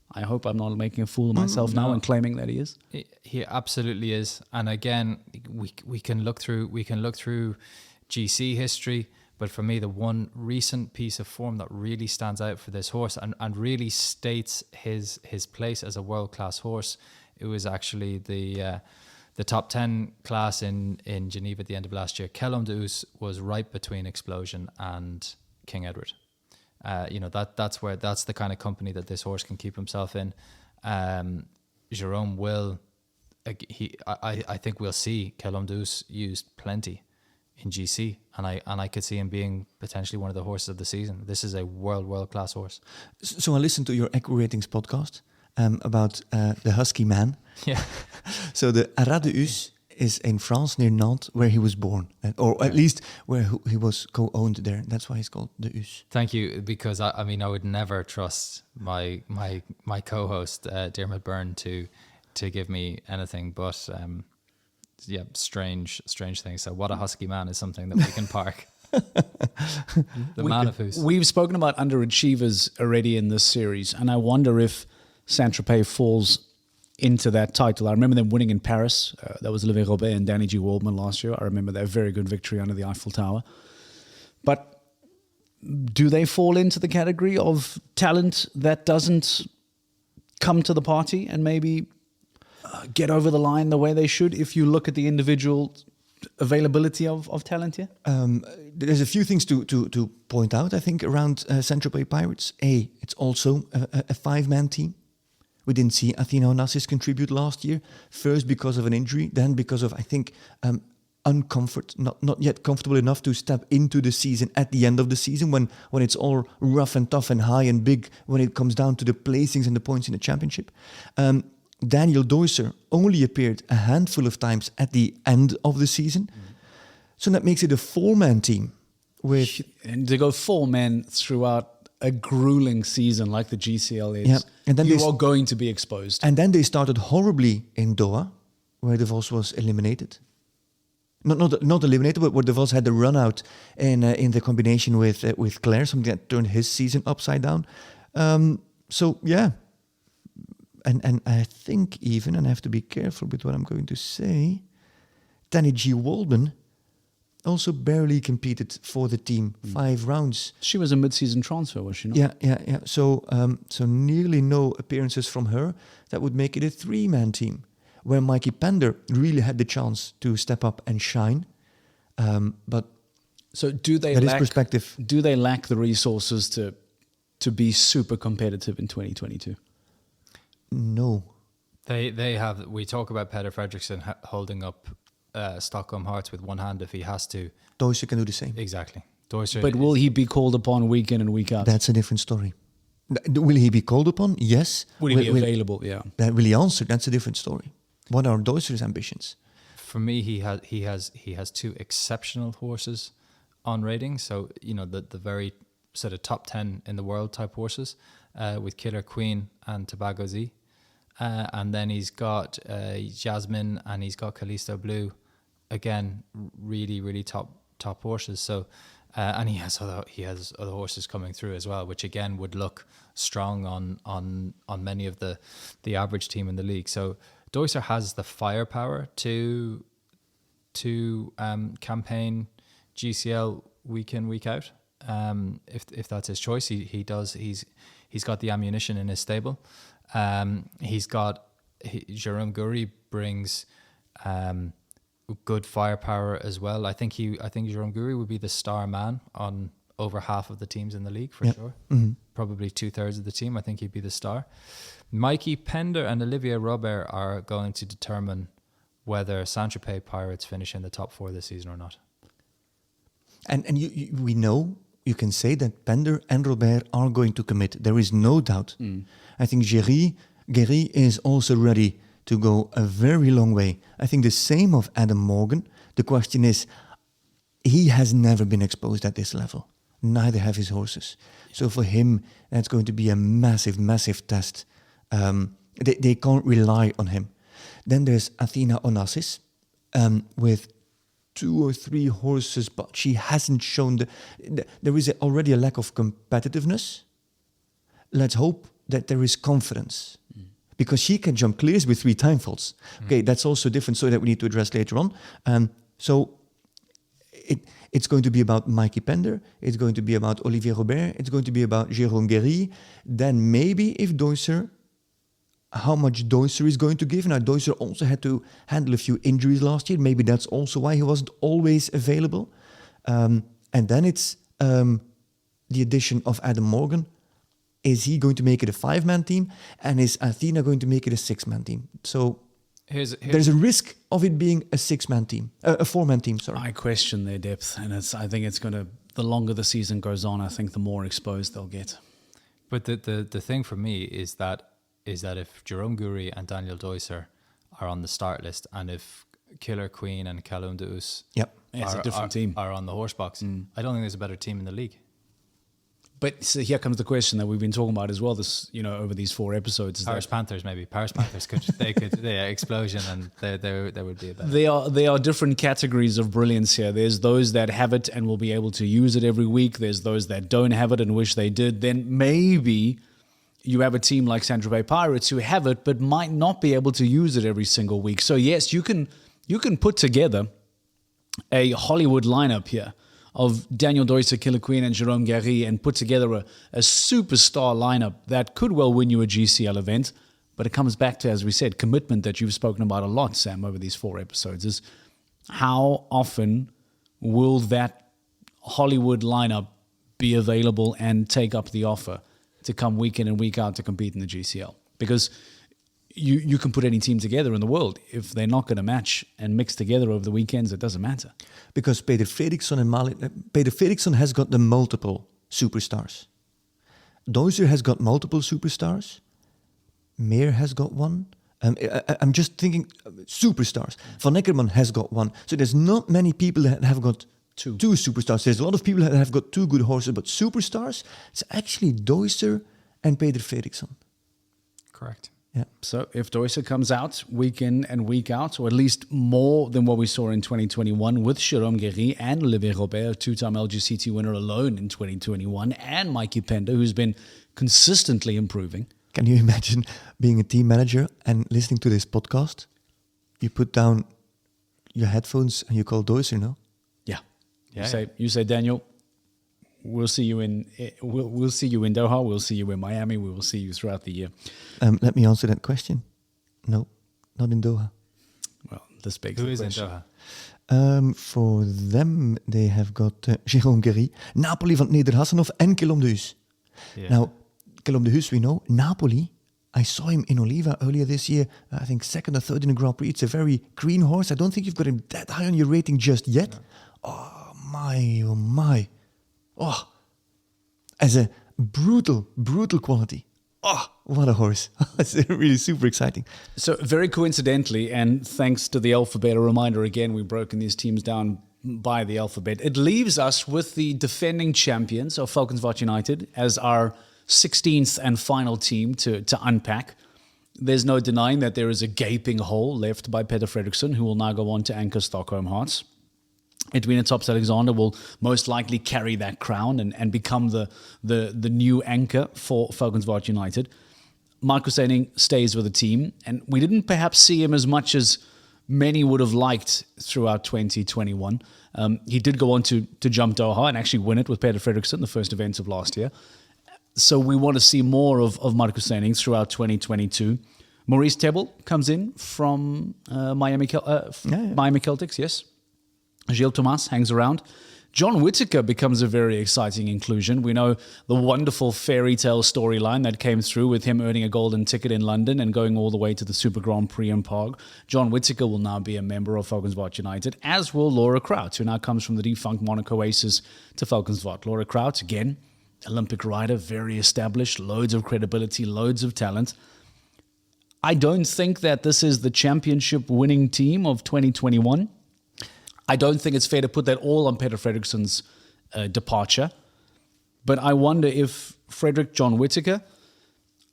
I hope I'm not making a fool of myself now and claiming that he is? He absolutely is. And again, we can look through GC history, but for me, the one recent piece of form that really stands out for this horse and really states his place as a world-class horse, it was actually the top 10 class in Geneva at the end of last year. Kellum Deus was right between Explosion and King Edward. That's the kind of company that this horse can keep himself in. Jérôme will, I think we'll see Kellum Deus used plenty in GC, and I could see him being potentially one of the horses of the season. This is a world class horse. So I listened to your Echo Ratings podcast about the Husky man. Yeah. So the Arras de Us is in France near Nantes, where he was born, or at least where he was co-owned there. That's why he's called the Us. Thank you, because I would never trust my co-host Dermot Byrne to give me anything but strange things. So what a Husky man is something that we can park. Man of Us. We've spoken about underachievers already in this series, and I wonder if Saint-Tropez falls into that title. I remember them winning in Paris. That was Olivier Robert and Danny G. Waldman last year. I remember that very good victory under the Eiffel Tower. But do they fall into the category of talent that doesn't come to the party and maybe get over the line the way they should if you look at the individual availability of talent here? There's a few things to point out, I think, around Saint-Tropez Pirates. It's also a 5-man team. We didn't see Athena Onassis contribute last year, first because of an injury, then because of, I think, uncomfort, not yet comfortable enough to step into the season at the end of the season when it's all rough and tough and high and big when it comes down to the placings and the points in the championship. Daniel Deusser only appeared a handful of times at the end of the season. So that makes it a 4-man team. And to go 4 men throughout a grueling season like the GCL is, and then you are going to be exposed. And then they started horribly in Doha, where Devos was eliminated. Not eliminated, but where Devos had the run out in the combination with Claire, something that turned his season upside down. And I think even, and I have to be careful with what I'm going to say, Danny G. Waldman also barely competed for the team, 5 rounds. She was a mid-season transfer, was she not? Yeah. So nearly no appearances from her. That would make it a 3-man team, where Mikey Pender really had the chance to step up and shine. But so do they that lack is perspective. Do they lack the resources to be super competitive in 2022? No. They have. We talk about Peder Fredriksson holding up Stockholm Hearts with one hand if he has to. Deuser can do the same. Exactly. Deuser. But will he be called upon week in and week out? That's a different story. Will he be called upon? Yes. Will he be available? Yeah. Will he answer? That's a different story. What are Deuser's ambitions? For me, he has two exceptional horses on rating. So the very sort of top 10 in the world type horses with Killer Queen and Tobago Z. And then he's got Jasmine and he's got Callisto Blue. Again, really, really top horses. So, and he has other horses coming through as well, which again would look strong on many of the average team in the league. So Deuser has the firepower to campaign GCL week in, week out. If that's his choice, he does. He's got the ammunition in his stable. Jerome Guri brings good firepower as well. I think Jerome Guri would be the star man on over half of the teams in the league for sure. Mm-hmm. Probably 2/3 of the team. I think he'd be the star. Mikey Pender and Olivier Robert are going to determine whether Saint-Tropez Pirates finish in the top 4 this season or not. And we know, you can say that Pender and Robert are going to commit. There is no doubt. I think Guéry is also ready to go a very long way. I think the same of Adam Morgan. The question is, he has never been exposed at this level. Neither have his horses. So for him, that's going to be a massive, massive test. They can't rely on him. Then there's Athena Onassis with 2 or 3 horses, but she hasn't shown there is already a lack of competitiveness. Let's hope that there is confidence, because she can jump clears with 3 time faults. Okay, that's also different, so that we need to address later on. So it's going to be about Mikey Pender, it's going to be about Olivier Robert, it's going to be about Jérôme Guéry. Then maybe if Deuser, how much Deuser is going to give. Now, Deuser also had to handle a few injuries last year. Maybe that's also why he wasn't always available. And then it's the addition of Adam Morgan. Is he going to make it a 5-man team? And is Athena going to make it a 6-man team? So there's a risk of it being a 6-man team, a 4-man team, sorry. I question their depth, and I think it's going to, the longer the season goes on, I think the more exposed they'll get. But the thing for me is that if Jerome Guri and Daniel Deuser are on the start list, and if Killer Queen and Callum Deus it's a different team are on the horse box, I don't think there's a better team in the league. But so here comes the question that we've been talking about as well. This, over these 4 episodes. Paris Panthers could explosion, and there would be a better. There are different categories of brilliance here. There's those that have it and will be able to use it every week. There's those that don't have it and wish they did. Then maybe you have a team like Saint-Tropez Pirates who have it but might not be able to use it every single week. So yes, you can put together a Hollywood lineup here of Daniel Deuser, Killer Queen, and Jerome Guéry, and put together a superstar lineup that could well win you a GCL event. But it comes back to, as we said, commitment that you've spoken about a lot, Sam, over these 4 episodes, is how often will that Hollywood lineup be available and take up the offer to come week in and week out to compete in the GCL? Because you can put any team together in the world. If they're not going to match and mix together over the weekends, it doesn't matter. Because Peder Fredriksson has got the multiple superstars. Deuser has got multiple superstars. Meer has got one. I'm just thinking superstars. Van Eckerman has got one. So there's not many people that have got two superstars. There's a lot of people that have got 2 good horses, but superstars, it's actually Deuser and Peder Fredriksson. Correct. Yeah. So if Deuser comes out week in and week out, or at least more than what we saw in 2021 with Jérôme Guéry and Olivier Robert, a 2-time LGCT winner alone in 2021, and Mikey Pender, who's been consistently improving. Can you imagine being a team manager and listening to this podcast? You put down your headphones and you call Deuser, no? Yeah. You say, Daniel, we'll see you in Doha. We'll see you in Miami. We will see you throughout the year. Let me answer that question. No, not in Doha. this begs Who the is in question. Doha? For them, they have got Jérôme Guéry, Napoli van Nederhassenhof, and Kilom de Hus. Yeah. Now, Kilom de Hus, we know. Napoli, I saw him in Oliva earlier this year, I think second or third in the Grand Prix. It's a very green horse. I don't think you've got him that high on your rating just yet. No. Oh my. Oh, as a brutal quality. Oh, what a horse. It's really super exciting. So very coincidentally, and thanks to the alphabet, a reminder again, we've broken these teams down by the alphabet. It leaves us with the defending champions of Falconsville United as our 16th and final team to unpack. There's no denying that there is a gaping hole left by Peter Fredriksson, who will now go on to anchor Stockholm Hearts. Edwina Tops-Alexander will most likely carry that crown and become the new anchor for Falconsville United. Marcus Henning stays with the team, and we didn't perhaps see him as much as many would have liked throughout 2021. He did go on to jump Doha and actually win it with Peter Fredriksson, the first event of last year. So we want to see more of Marcus Henning throughout 2022. Maurice Tebel comes in from Miami Celtics, yes. Gilles Thomas hangs around. John Whitaker becomes a very exciting inclusion. We know the wonderful fairy tale storyline that came through with him earning a golden ticket in London and going all the way to the Super Grand Prix in Prague. John Whitaker will now be a member of Falconsville United, as will Laura Kraut, who now comes from the defunct Monaco Aces to Falconsville. Laura Kraut, again, Olympic rider, very established, loads of credibility, loads of talent. I don't think that this is the championship winning team of 2021. I don't think it's fair to put that all on Peter Fredriksson's departure. But I wonder if Frederick John Whitaker,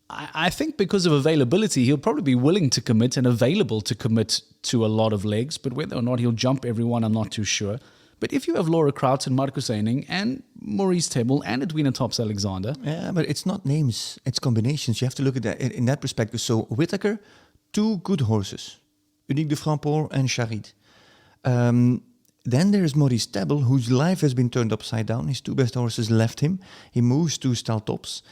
I think because of availability, he'll probably be willing to commit and available to commit to a lot of legs. But whether or not he'll jump everyone, I'm not too sure. But if you have Laura Kraut and Marcus Henning and Maurice Tebel and Edwina Tops-Alexander. Yeah, but it's not names, it's combinations. You have to look at that in that perspective. So Whitaker, two good horses, Unique de Framport and Charid. Then there's Maurice Tebel, whose life has been turned upside down. His two best horses left him. He moves to Staltops,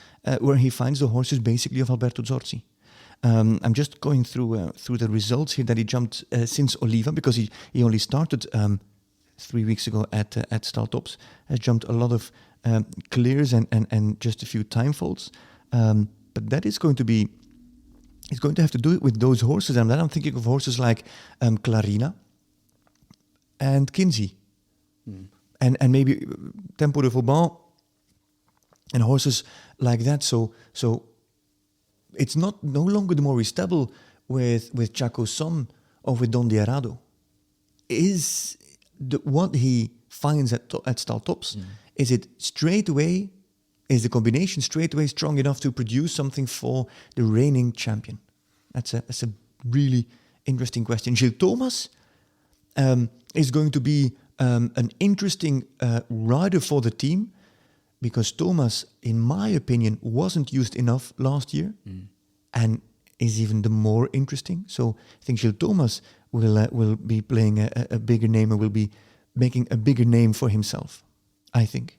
where he finds the horses basically of Alberto Zorzi. I'm just going through the results here that he jumped since Oliva, because he only started 3 weeks ago at Staltops. Has jumped a lot of clears and just a few time faults. But that is going to be... He's going to have to do it with those horses. And then I'm thinking of horses like Clarina and Kinsey, and maybe Tempo de Vauban, and horses like that. So it's no longer the Maurice Tebel with Chaco Son or with Don Diarado. Is what he finds at Staltops? Is it straight away? Is the combination straight away strong enough to produce something for the reigning champion? That's a really interesting question. Gilles Thomas is going to be an interesting rider for the team, because Thomas, in my opinion, wasn't used enough last year and is even the more interesting. So I think Gilles Thomas will be playing a bigger name and will be making a bigger name for himself, I think.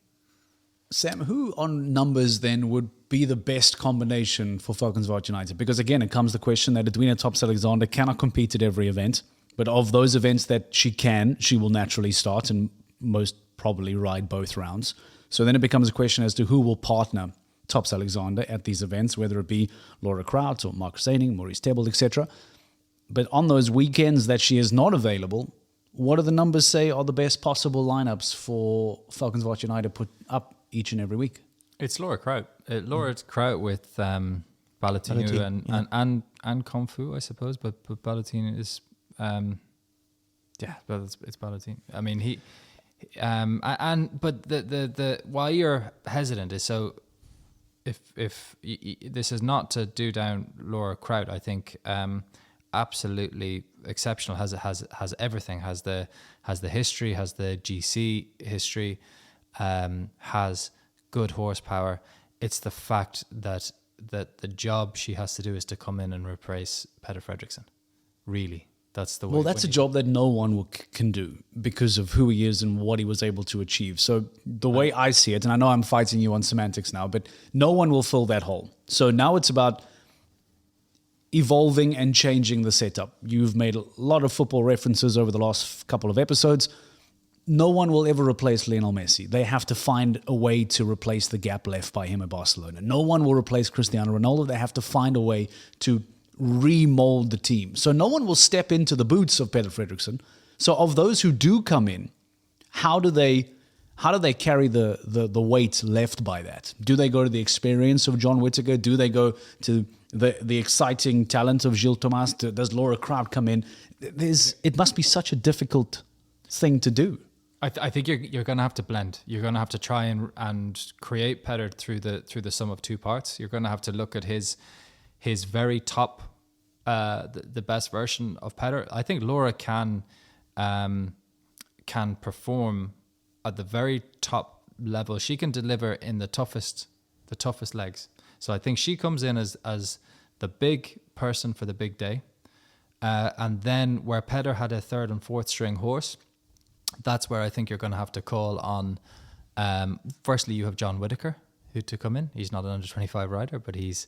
Sam, who on numbers then would be the best combination for Falconsville United? Because again, it comes the question that Edwina Tops-Alexander cannot compete at every event. But of those events that she can, she will naturally start and most probably ride both rounds. So then it becomes a question as to who will partner Tops-Alexander at these events, whether it be Laura Kraut or Marcus Henning, Maurice Tebel, etc. But on those weekends that she is not available, what do the numbers say are the best possible lineups for Falconsville United put up each and every week? It's Laura Kraut. Laura Kraut with Ballatino and Kung Fu, I suppose. But Ballatino is... but it's Ballatine. I mean, but the why you're hesitant is so. If this is not to do down Laura Kraut, I think absolutely exceptional. Has everything. Has the history. Has the GC history. Has good horsepower. It's the fact that the job she has to do is to come in and replace Peter Fredriksson. Really. That's the way. Well, that's a job that no one can do because of who he is and what he was able to achieve. So the way I see it, and I know I'm fighting you on semantics now, but no one will fill that hole. So now it's about, evolving and changing the setup. You've made a lot of football references over the last couple of episodes. No one will ever replace Lionel Messi. They have to find a way to replace the gap left by him at Barcelona. No one will replace Cristiano Ronaldo. They have to find a way to remold the team. So no one will step into the boots of Peter Fredriksson. So of those who do come in, how do they carry the weight left by that? Do they go to the experience of John Whitaker? Do they go to the exciting talent of Gilles Thomas? Does Laura Kraut come in? It must be such a difficult thing to do. I think you're going to have to blend. You're going to have to try and create Petter through the sum of two parts. You're going to have to look at his very top, the best version of Petter. I think Laura can perform at the very top level. She can deliver in the toughest legs. So I think she comes in as the big person for the big day, and then where Petter had a third and fourth string horse. That's where I think you're going to have to call on. Firstly, you have John Whitaker to come in. He's not an under-25 rider, but he's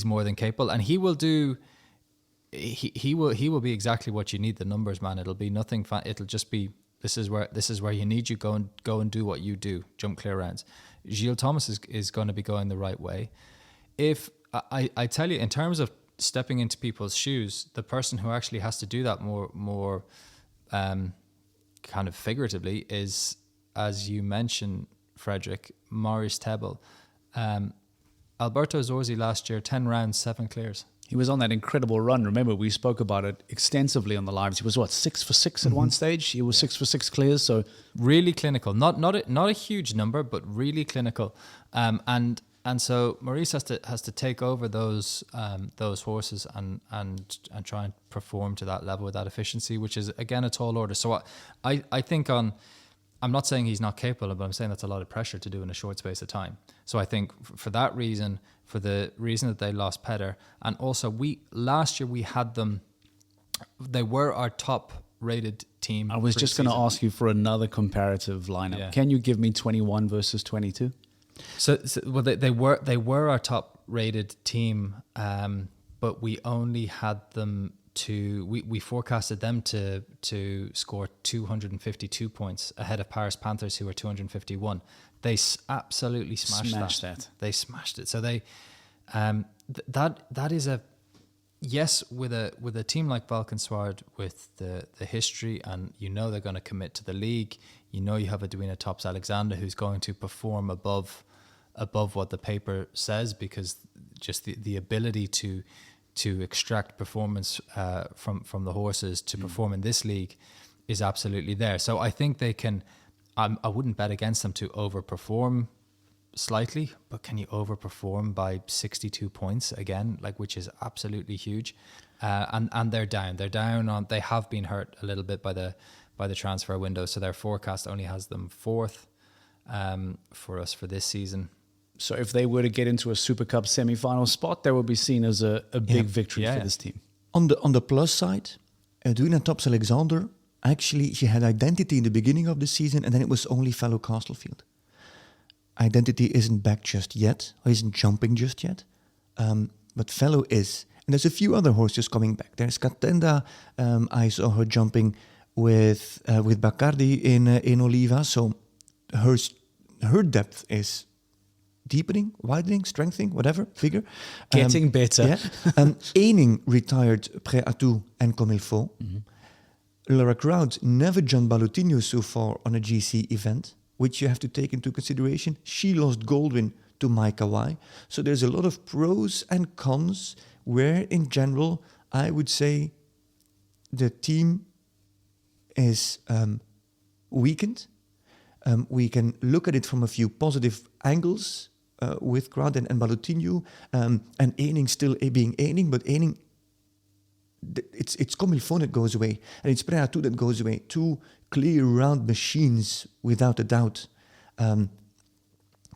more than capable, and he will do. He will be exactly what you need. The numbers man. It'll be nothing. It'll just be this is where you need you go and do what you do. Jump clear rounds. Gilles Thomas is going to be going the right way. If I tell you in terms of stepping into people's shoes, the person who actually has to do that more. Kind of figuratively is, as you mentioned, Frederick, Maurice Tebel. Alberto Zorzi last year, 10 rounds, 7 clears. He was on that incredible run. Remember, we spoke about it extensively on the lives. He was 6 for 6 at one stage. He was 6 for 6 clears. So really clinical, not a huge number, but really clinical. And so Maurice has to take over those horses and try and perform to that level with that efficiency, which is again a tall order. So I think I'm not saying he's not capable, but I'm saying that's a lot of pressure to do in a short space of time. So I think for that reason, for the reason that they lost Petter, and also last year we had them. They were our top rated team. I was just going to ask you for another comparative lineup. Yeah. Can you give me 21 versus 22? So well, they were our top rated team, but we only had them we forecasted them to score 252 points ahead of Paris Panthers, who were 251. They absolutely smashed that. They smashed it. So they that is a yes with a team like Falconsville with the history, and they're going to commit to the league. You have a Edwina Tops Alexander who's going to perform above what the paper says, because just the ability to extract performance from the horses to perform in this league is absolutely there. So I think they can. I wouldn't bet against them to overperform slightly, but can you overperform by 62 points again, which is absolutely huge? And they're down. They're down on. They have been hurt a little bit by the transfer window, so their forecast only has them 4th for us for this season. So if they were to get into a Super Cup semi-final spot, that would be seen as a big victory for this team. On the plus side, Edwina Tops Alexander, actually, she had identity in the beginning of the season, and then it was only fellow Castlefield. Identity isn't back just yet, or isn't jumping just yet, but fellow is. And there's a few other horses coming back. There's Catenda. I saw her jumping with Bacardi in Oliva, so her depth is deepening, widening, strengthening, whatever, figure. Getting better. Yeah. Eining retired Prêt à tout and Comme il faut. Laura Kraut never jumped Balotino so far on a GC event, which you have to take into consideration. She lost Goldwyn to Micah Y. So there's a lot of pros and cons where, in general, I would say the team is weakened. We can look at it from a few positive angles with Kraut and Balotino, and Eining still being Eining, but Eining, it's Comme il faut that goes away, and it's Prêt à tout that goes away. 2 clear round machines, without a doubt.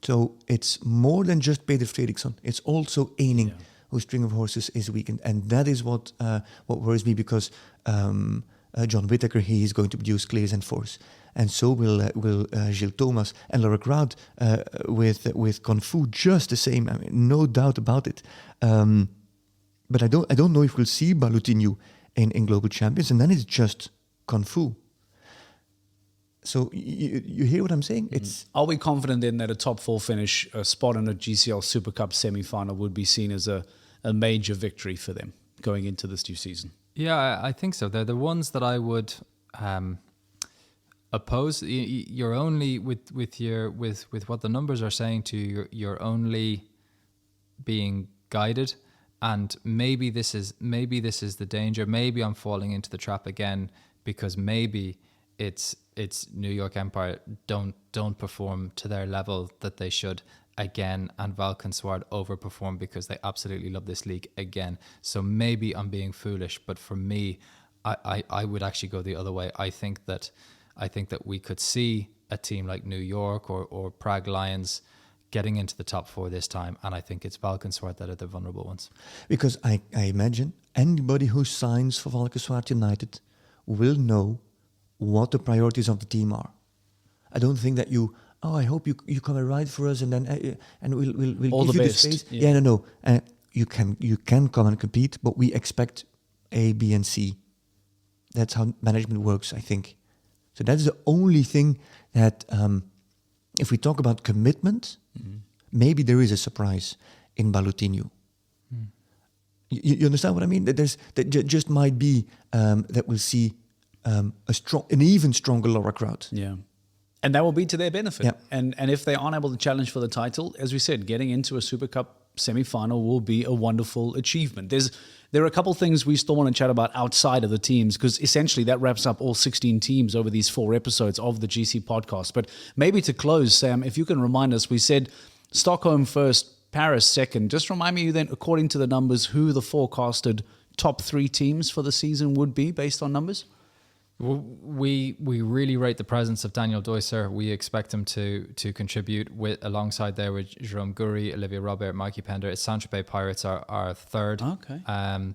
So it's more than just Peter Fredriksson. It's also Eining, whose string of horses is weakened, and that is what worries me, because John Whitaker, he is going to produce clears and fours, and so will Gilles Thomas and Laura Kraut with Kung Fu, just the same. I mean, no doubt about it. But I don't know if we'll see Balutinu in Global Champions, and then it's just Kung Fu. So you hear what I'm saying? Are we confident then that a top 4 finish, a spot in a GCL Super Cup semi-final would be seen as a major victory for them going into this new season? Yeah, I think so. They're the ones that I would oppose. You're only with what the numbers are saying to you. You're only being guided, and maybe this is the danger. Maybe I'm falling into the trap again because maybe it's New York Empire don't perform to their level that they should again, and Falconsville overperform because they absolutely love this league again. So maybe I'm being foolish, but for me, I would actually go the other way. I think that we could see a team like New York or Prague Lions getting into the top 4 this time, and I think it's Falconsville that are the vulnerable ones. Because I imagine anybody who signs for Falconsville United will know what the priorities of the team are. I don't think that I hope you come and ride for us, and then and we'll all give the you best. the space. Yeah. No. You can come and compete, but we expect A, B, and C. That's how management works, I think. So that's the only thing that, if we talk about commitment, maybe there is a surprise in Balutinu. You understand what I mean? That just might be that we'll see an even stronger lower crowd. Yeah. And that will be to their benefit. Yeah. And if they aren't able to challenge for the title, as we said, getting into a Super Cup semi-final will be a wonderful achievement. There are a couple things we still want to chat about outside of the teams, because essentially that wraps up all 16 teams over these 4 episodes of the GC podcast. But maybe to close, Sam, if you can remind us, we said Stockholm first, Paris second. Just remind me then, according to the numbers, who the forecasted top 3 teams for the season would be based on numbers? We really rate the presence of Daniel Deusser. We expect him to contribute alongside there with Jerome Guri, Olivier Robert, Mikey Pender. Saint-Tropez Pirates are third. Okay.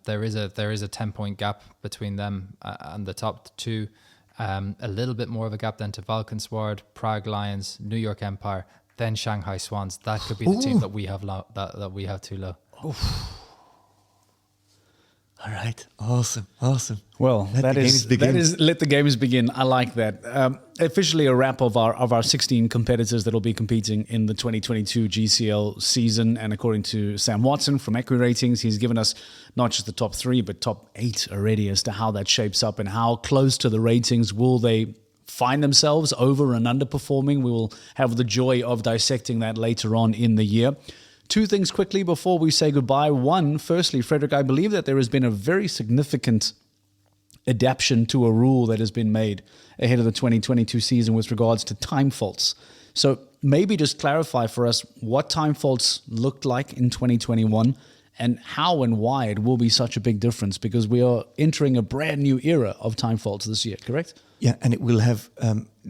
There is a 10-point gap between them and the top 2. A little bit more of a gap then to Falconsville, Prague Lions, New York Empire, then Shanghai Swans. That could be the team that we have that we have too low. All right, awesome. Well, let the games begin. I like that. Officially a wrap of our 16 competitors that will be competing in the 2022 GCL season. And according to Sam Watson from EquiRatings, he's given us not just the top 3, but top 8 already as to how that shapes up and how close to the ratings will they find themselves, over and underperforming. We will have the joy of dissecting that later on in the year. 2 things quickly before we say goodbye. One, firstly, Frederick, I believe that there has been a very significant adaptation to a rule that has been made ahead of the 2022 season with regards to time faults. So maybe just clarify for us what time faults looked like in 2021 and how and why it will be such a big difference, because we are entering a brand new era of time faults this year, correct? Yeah, and it will have,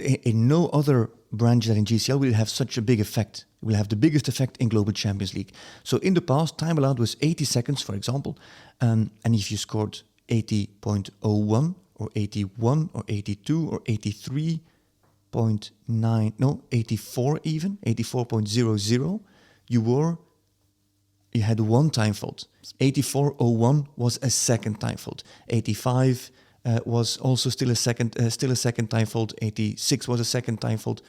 in no other branch than in GCL, will have such a big effect. It will have the biggest effect in Global Champions League. So in the past, time allowed was 80 seconds, for example. And if you scored 80.01 or 81 or 82 or 84 even, 84.00, you had 1 time fault. 84.01 was a second time fault. 85 was also still a second time fault. 86 was a second time fault.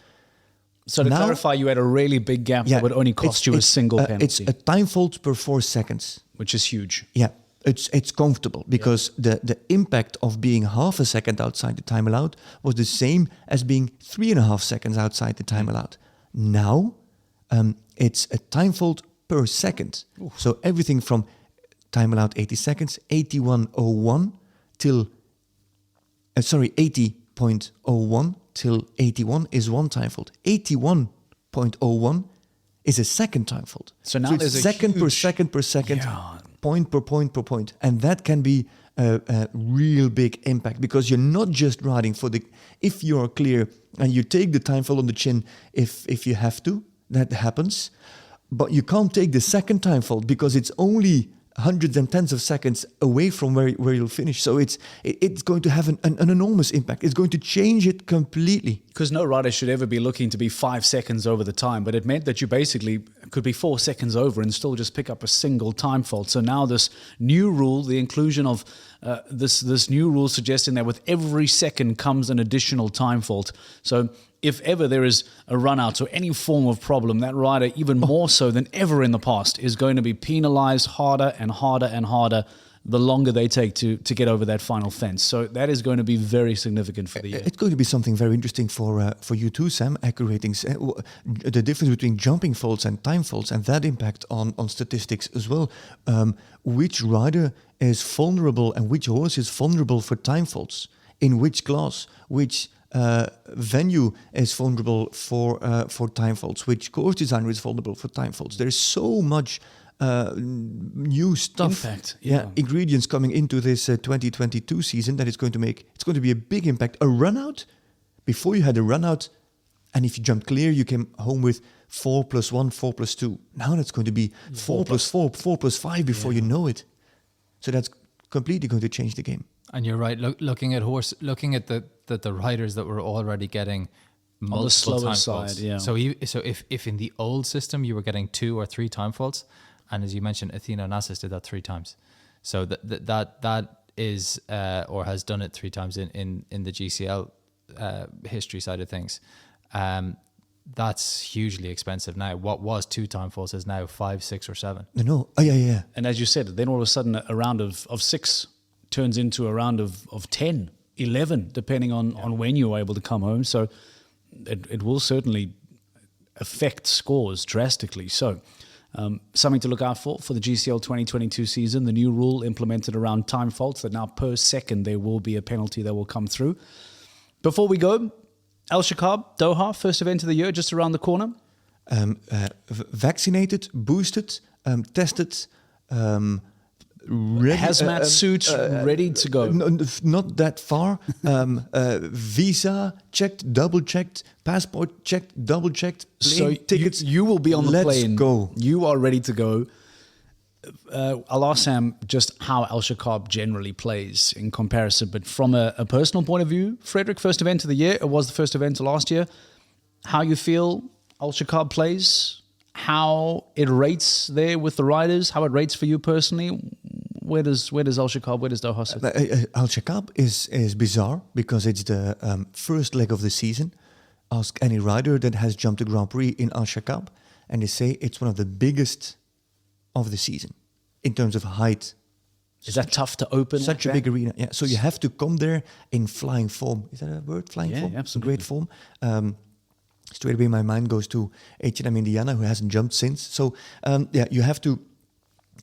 So to clarify, you had a really big gap that would only cost you a single penalty. It's a time fault per 4 seconds. Which is huge. Yeah, it's comfortable because the impact of being half a second outside the time allowed was the same as being 3.5 seconds outside the time allowed. Now, it's a time fault per second. Oof. So everything from time allowed 80 seconds, 81.01 till 80.01 till 81 is 1 time fault. 81.01 is a second time fault. So now there's a second per second, point per point. And that can be a real big impact, because you're not just riding for if you're clear and you take the time fault on the chin if you have to, that happens. But you can't take the second time fault because it's only hundreds and tens of seconds away from where you'll finish. So it's going to have an enormous impact. It's going to change it completely. Because no rider should ever be looking to be 5 seconds over the time, but it meant that you basically could be 4 seconds over and still just pick up a single time fault. So now this new rule, the inclusion of this new rule suggesting that with every second comes an additional time fault. So if ever there is a run out or any form of problem, that rider, even more so than ever in the past, is going to be penalized harder and harder and harder the longer they take to get over that final fence. So that is going to be very significant for the year. It's going to be something very interesting for you too, Sam, Accu ratings. The difference between jumping faults and time faults and that impact on statistics as well. Which rider is vulnerable and which horse is vulnerable for time faults? In which class? Which venue is vulnerable for time faults? Which course designer is vulnerable for time faults? There is so much new stuff, impact, ingredients coming into this 2022 season that it's going to be a big impact. A run out, before you had a run out, and if you jumped clear, you came home with 4 + 1, 4 + 2. Now that's going to be 4 + 4, 4 + 5 before you know it. So that's completely going to change the game. And you're right. Looking at the riders that were already getting multiple time faults. Yeah. So if in the old system you were getting 2 or 3 time faults, and as you mentioned, Athena Onassis did that 3 times. So that is or has done it 3 times in the GCL history side of things. That's hugely expensive now. What was 2 time faults is now 5, 6, or 7. No. Oh yeah. And as you said, then all of a sudden a round of 6 turns into a round of 10, 11, depending on when you were able to come home. So it will certainly affect scores drastically. So something to look out for the GCL 2022 season. The new rule implemented around time faults, that now per second there will be a penalty that will come through. Before we go, Al Shakab, Doha, first event of the year, just around the corner. Vaccinated, boosted, tested, ready, hazmat suits ready to go. Not that far. Visa checked, double checked. Passport checked, double checked. So tickets. You will be on the plane. Let's go. You are ready to go. I'll ask Sam just how Al Shakab generally plays in comparison, but from a personal point of view, Frederick, first event of the year. It was the first event of last year. How you feel Al Shakab plays? How it rates there with the riders? How it rates for you personally? Where does Al Shakab, where does Doha sit? Al Shakab is bizarre because it's the first leg of the season. Ask any rider that has jumped a Grand Prix in Al Shakab, and they say it's one of the biggest of the season in terms of height. Is that tough to open? Such a big arena. Yeah. So you have to come there in flying form. Is that a word? Flying form? Yeah, absolutely. Great form. Straight away my mind goes to H&M Indiana, who hasn't jumped since. So you have to.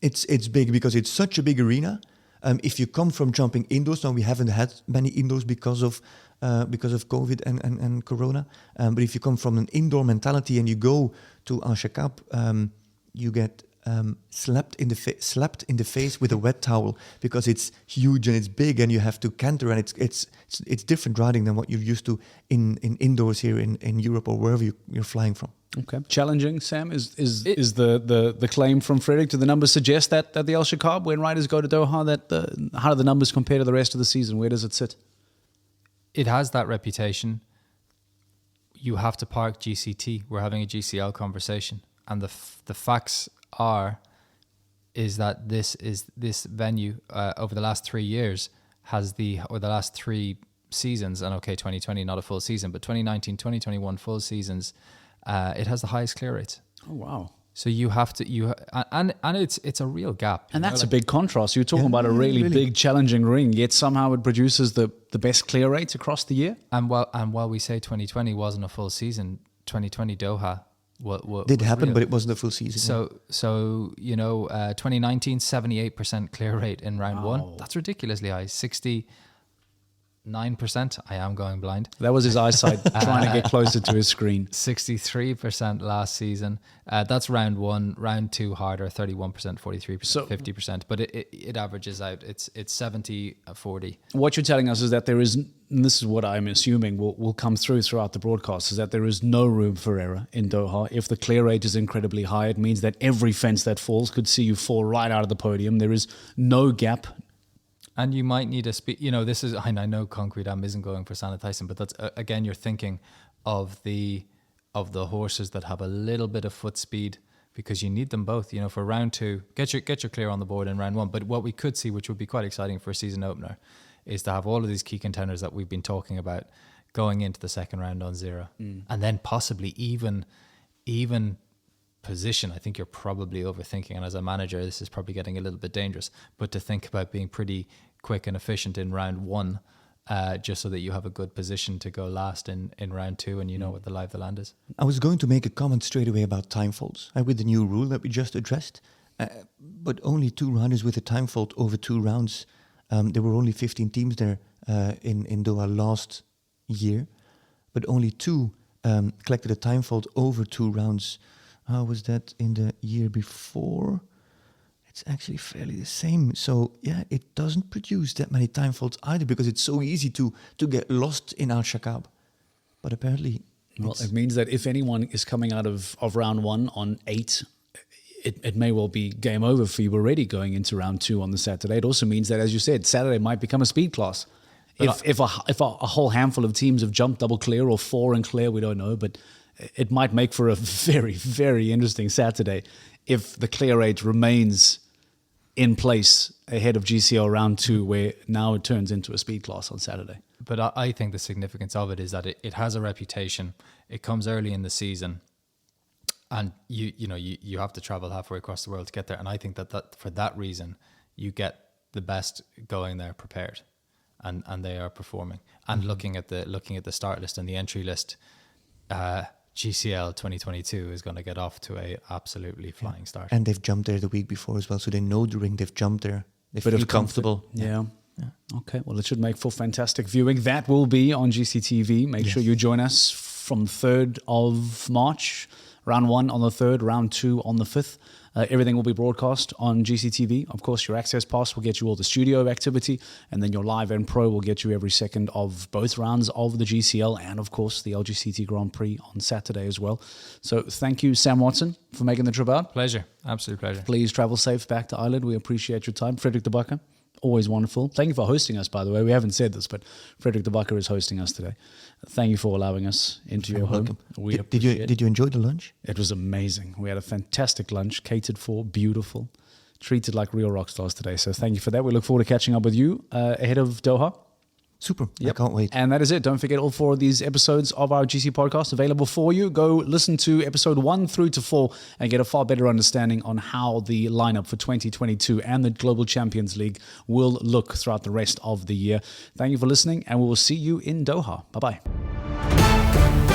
It's big because it's such a big arena. If you come from jumping indoors, now we haven't had many indoors because of COVID and Corona. But if you come from an indoor mentality and you go to Al Shakab, you get slapped in the face with a wet towel because it's huge and it's big and you have to canter, and it's different riding than what you're used to in indoors here in Europe or wherever you're flying from. Okay, challenging, Sam, is the claim from Frederick. Do the numbers suggest that the Al Shakab, when riders go to Doha, how do the numbers compare to the rest of the season? Where does it sit? It has that reputation. You have to park GCT. We're having a GCL conversation, and the facts is that this venue over the last 3 years or the last 3 seasons, and 2020 not a full season, but 2019, 2021 full seasons, it has the highest clear rates. Oh wow! So you have to and it's a real gap, and that's a big contrast. You're talking about a really big challenging ring, yet somehow it produces the best clear rates across the year. And while we say 2020 wasn't a full season, 2020 Doha. What did happen, real. But it wasn't a full season. So 2019 78% clear rate in round 1. That's ridiculously high. 60 9%. I am going blind. That was his eyesight trying to get closer to his screen. 63% last season. That's round 1. Round 2 harder, 31%, 43%, 50%. But it averages out. It's 70-40. What you're telling us is that there is, and this is what I'm assuming will come throughout the broadcast, is that there is no room for error in Doha. If the clear rate is incredibly high, it means that every fence that falls could see you fall right out of the podium. There is no gap. And you might need a speed, this is, I know Concrete Dam isn't going for Sana Tyson, but that's, again, you're thinking of the horses that have a little bit of foot speed, because you need them both, for round 2, get your clear on the board in round 1. But what we could see, which would be quite exciting for a season opener, is to have all of these key contenders that we've been talking about going into the second round on 0. And then possibly even position. I think you're probably overthinking, and as a manager this is probably getting a little bit dangerous, but to think about being pretty quick and efficient in round 1, just so that you have a good position to go last in round 2, and you know what the lie of the land is. I was going to make a comment straight away about time faults with the new rule that we just addressed, but only 2 rounders with a time fault over 2 rounds. There were only 15 teams there in Doha last year, but only 2 collected a time fault over 2 rounds. How was that in the year before? It's actually fairly the same. So yeah, it doesn't produce that many time faults either, because it's so easy to get lost in Al Shakab. But apparently, well, it means that if anyone is coming out of round 1 on 8, it may well be game over for you already going into round 2 on the Saturday. It also means that, as you said, Saturday might become a speed class. If a whole handful of teams have jumped double clear or 4 and clear, we don't know, but it might make for a very, very interesting Saturday if the clear rate remains in place ahead of GCL round 2, where now it turns into a speed class on Saturday. But I think the significance of it is that it has a reputation. It comes early in the season, and you have to travel halfway across the world to get there. And I think that for that reason, you get the best going there prepared, and they are performing. And looking at the start list and the entry list, GCL 2022 is going to get off to a absolutely flying start. And they've jumped there the week before as well, so they know the ring. They've jumped there. They feel comfortable. Yeah. Okay, well, it should make for fantastic viewing. That will be on GCTV. Make sure you join us from 3rd of March. Round 1 on the 3rd, round 2 on the 5th. Everything will be broadcast on GCTV. Of course, your access pass will get you all the studio activity, and then your live and pro will get you every second of both rounds of the GCL, and of course the LGCT Grand Prix on Saturday as well. So thank you, Sam Watson, for making the trip out. Pleasure, absolute pleasure. Please travel safe back to Ireland. We appreciate your time. Frederick de Backer, always wonderful. Thank you for hosting us, by the way. We haven't said this, but Frederick de Backer is hosting us today. Thank you for allowing us into your home. Did you enjoy the lunch? It was amazing. We had a fantastic lunch, catered for, beautiful, treated like real rock stars today. So thank you for that. We look forward to catching up with you ahead of Doha. Super. Yep. I can't wait. And that is it. Don't forget all 4 of these episodes of our GC podcast available for you. Go listen to episode 1 through to 4 and get a far better understanding on how the lineup for 2022 and the Global Champions League will look throughout the rest of the year. Thank you for listening, and we will see you in Doha. Bye-bye.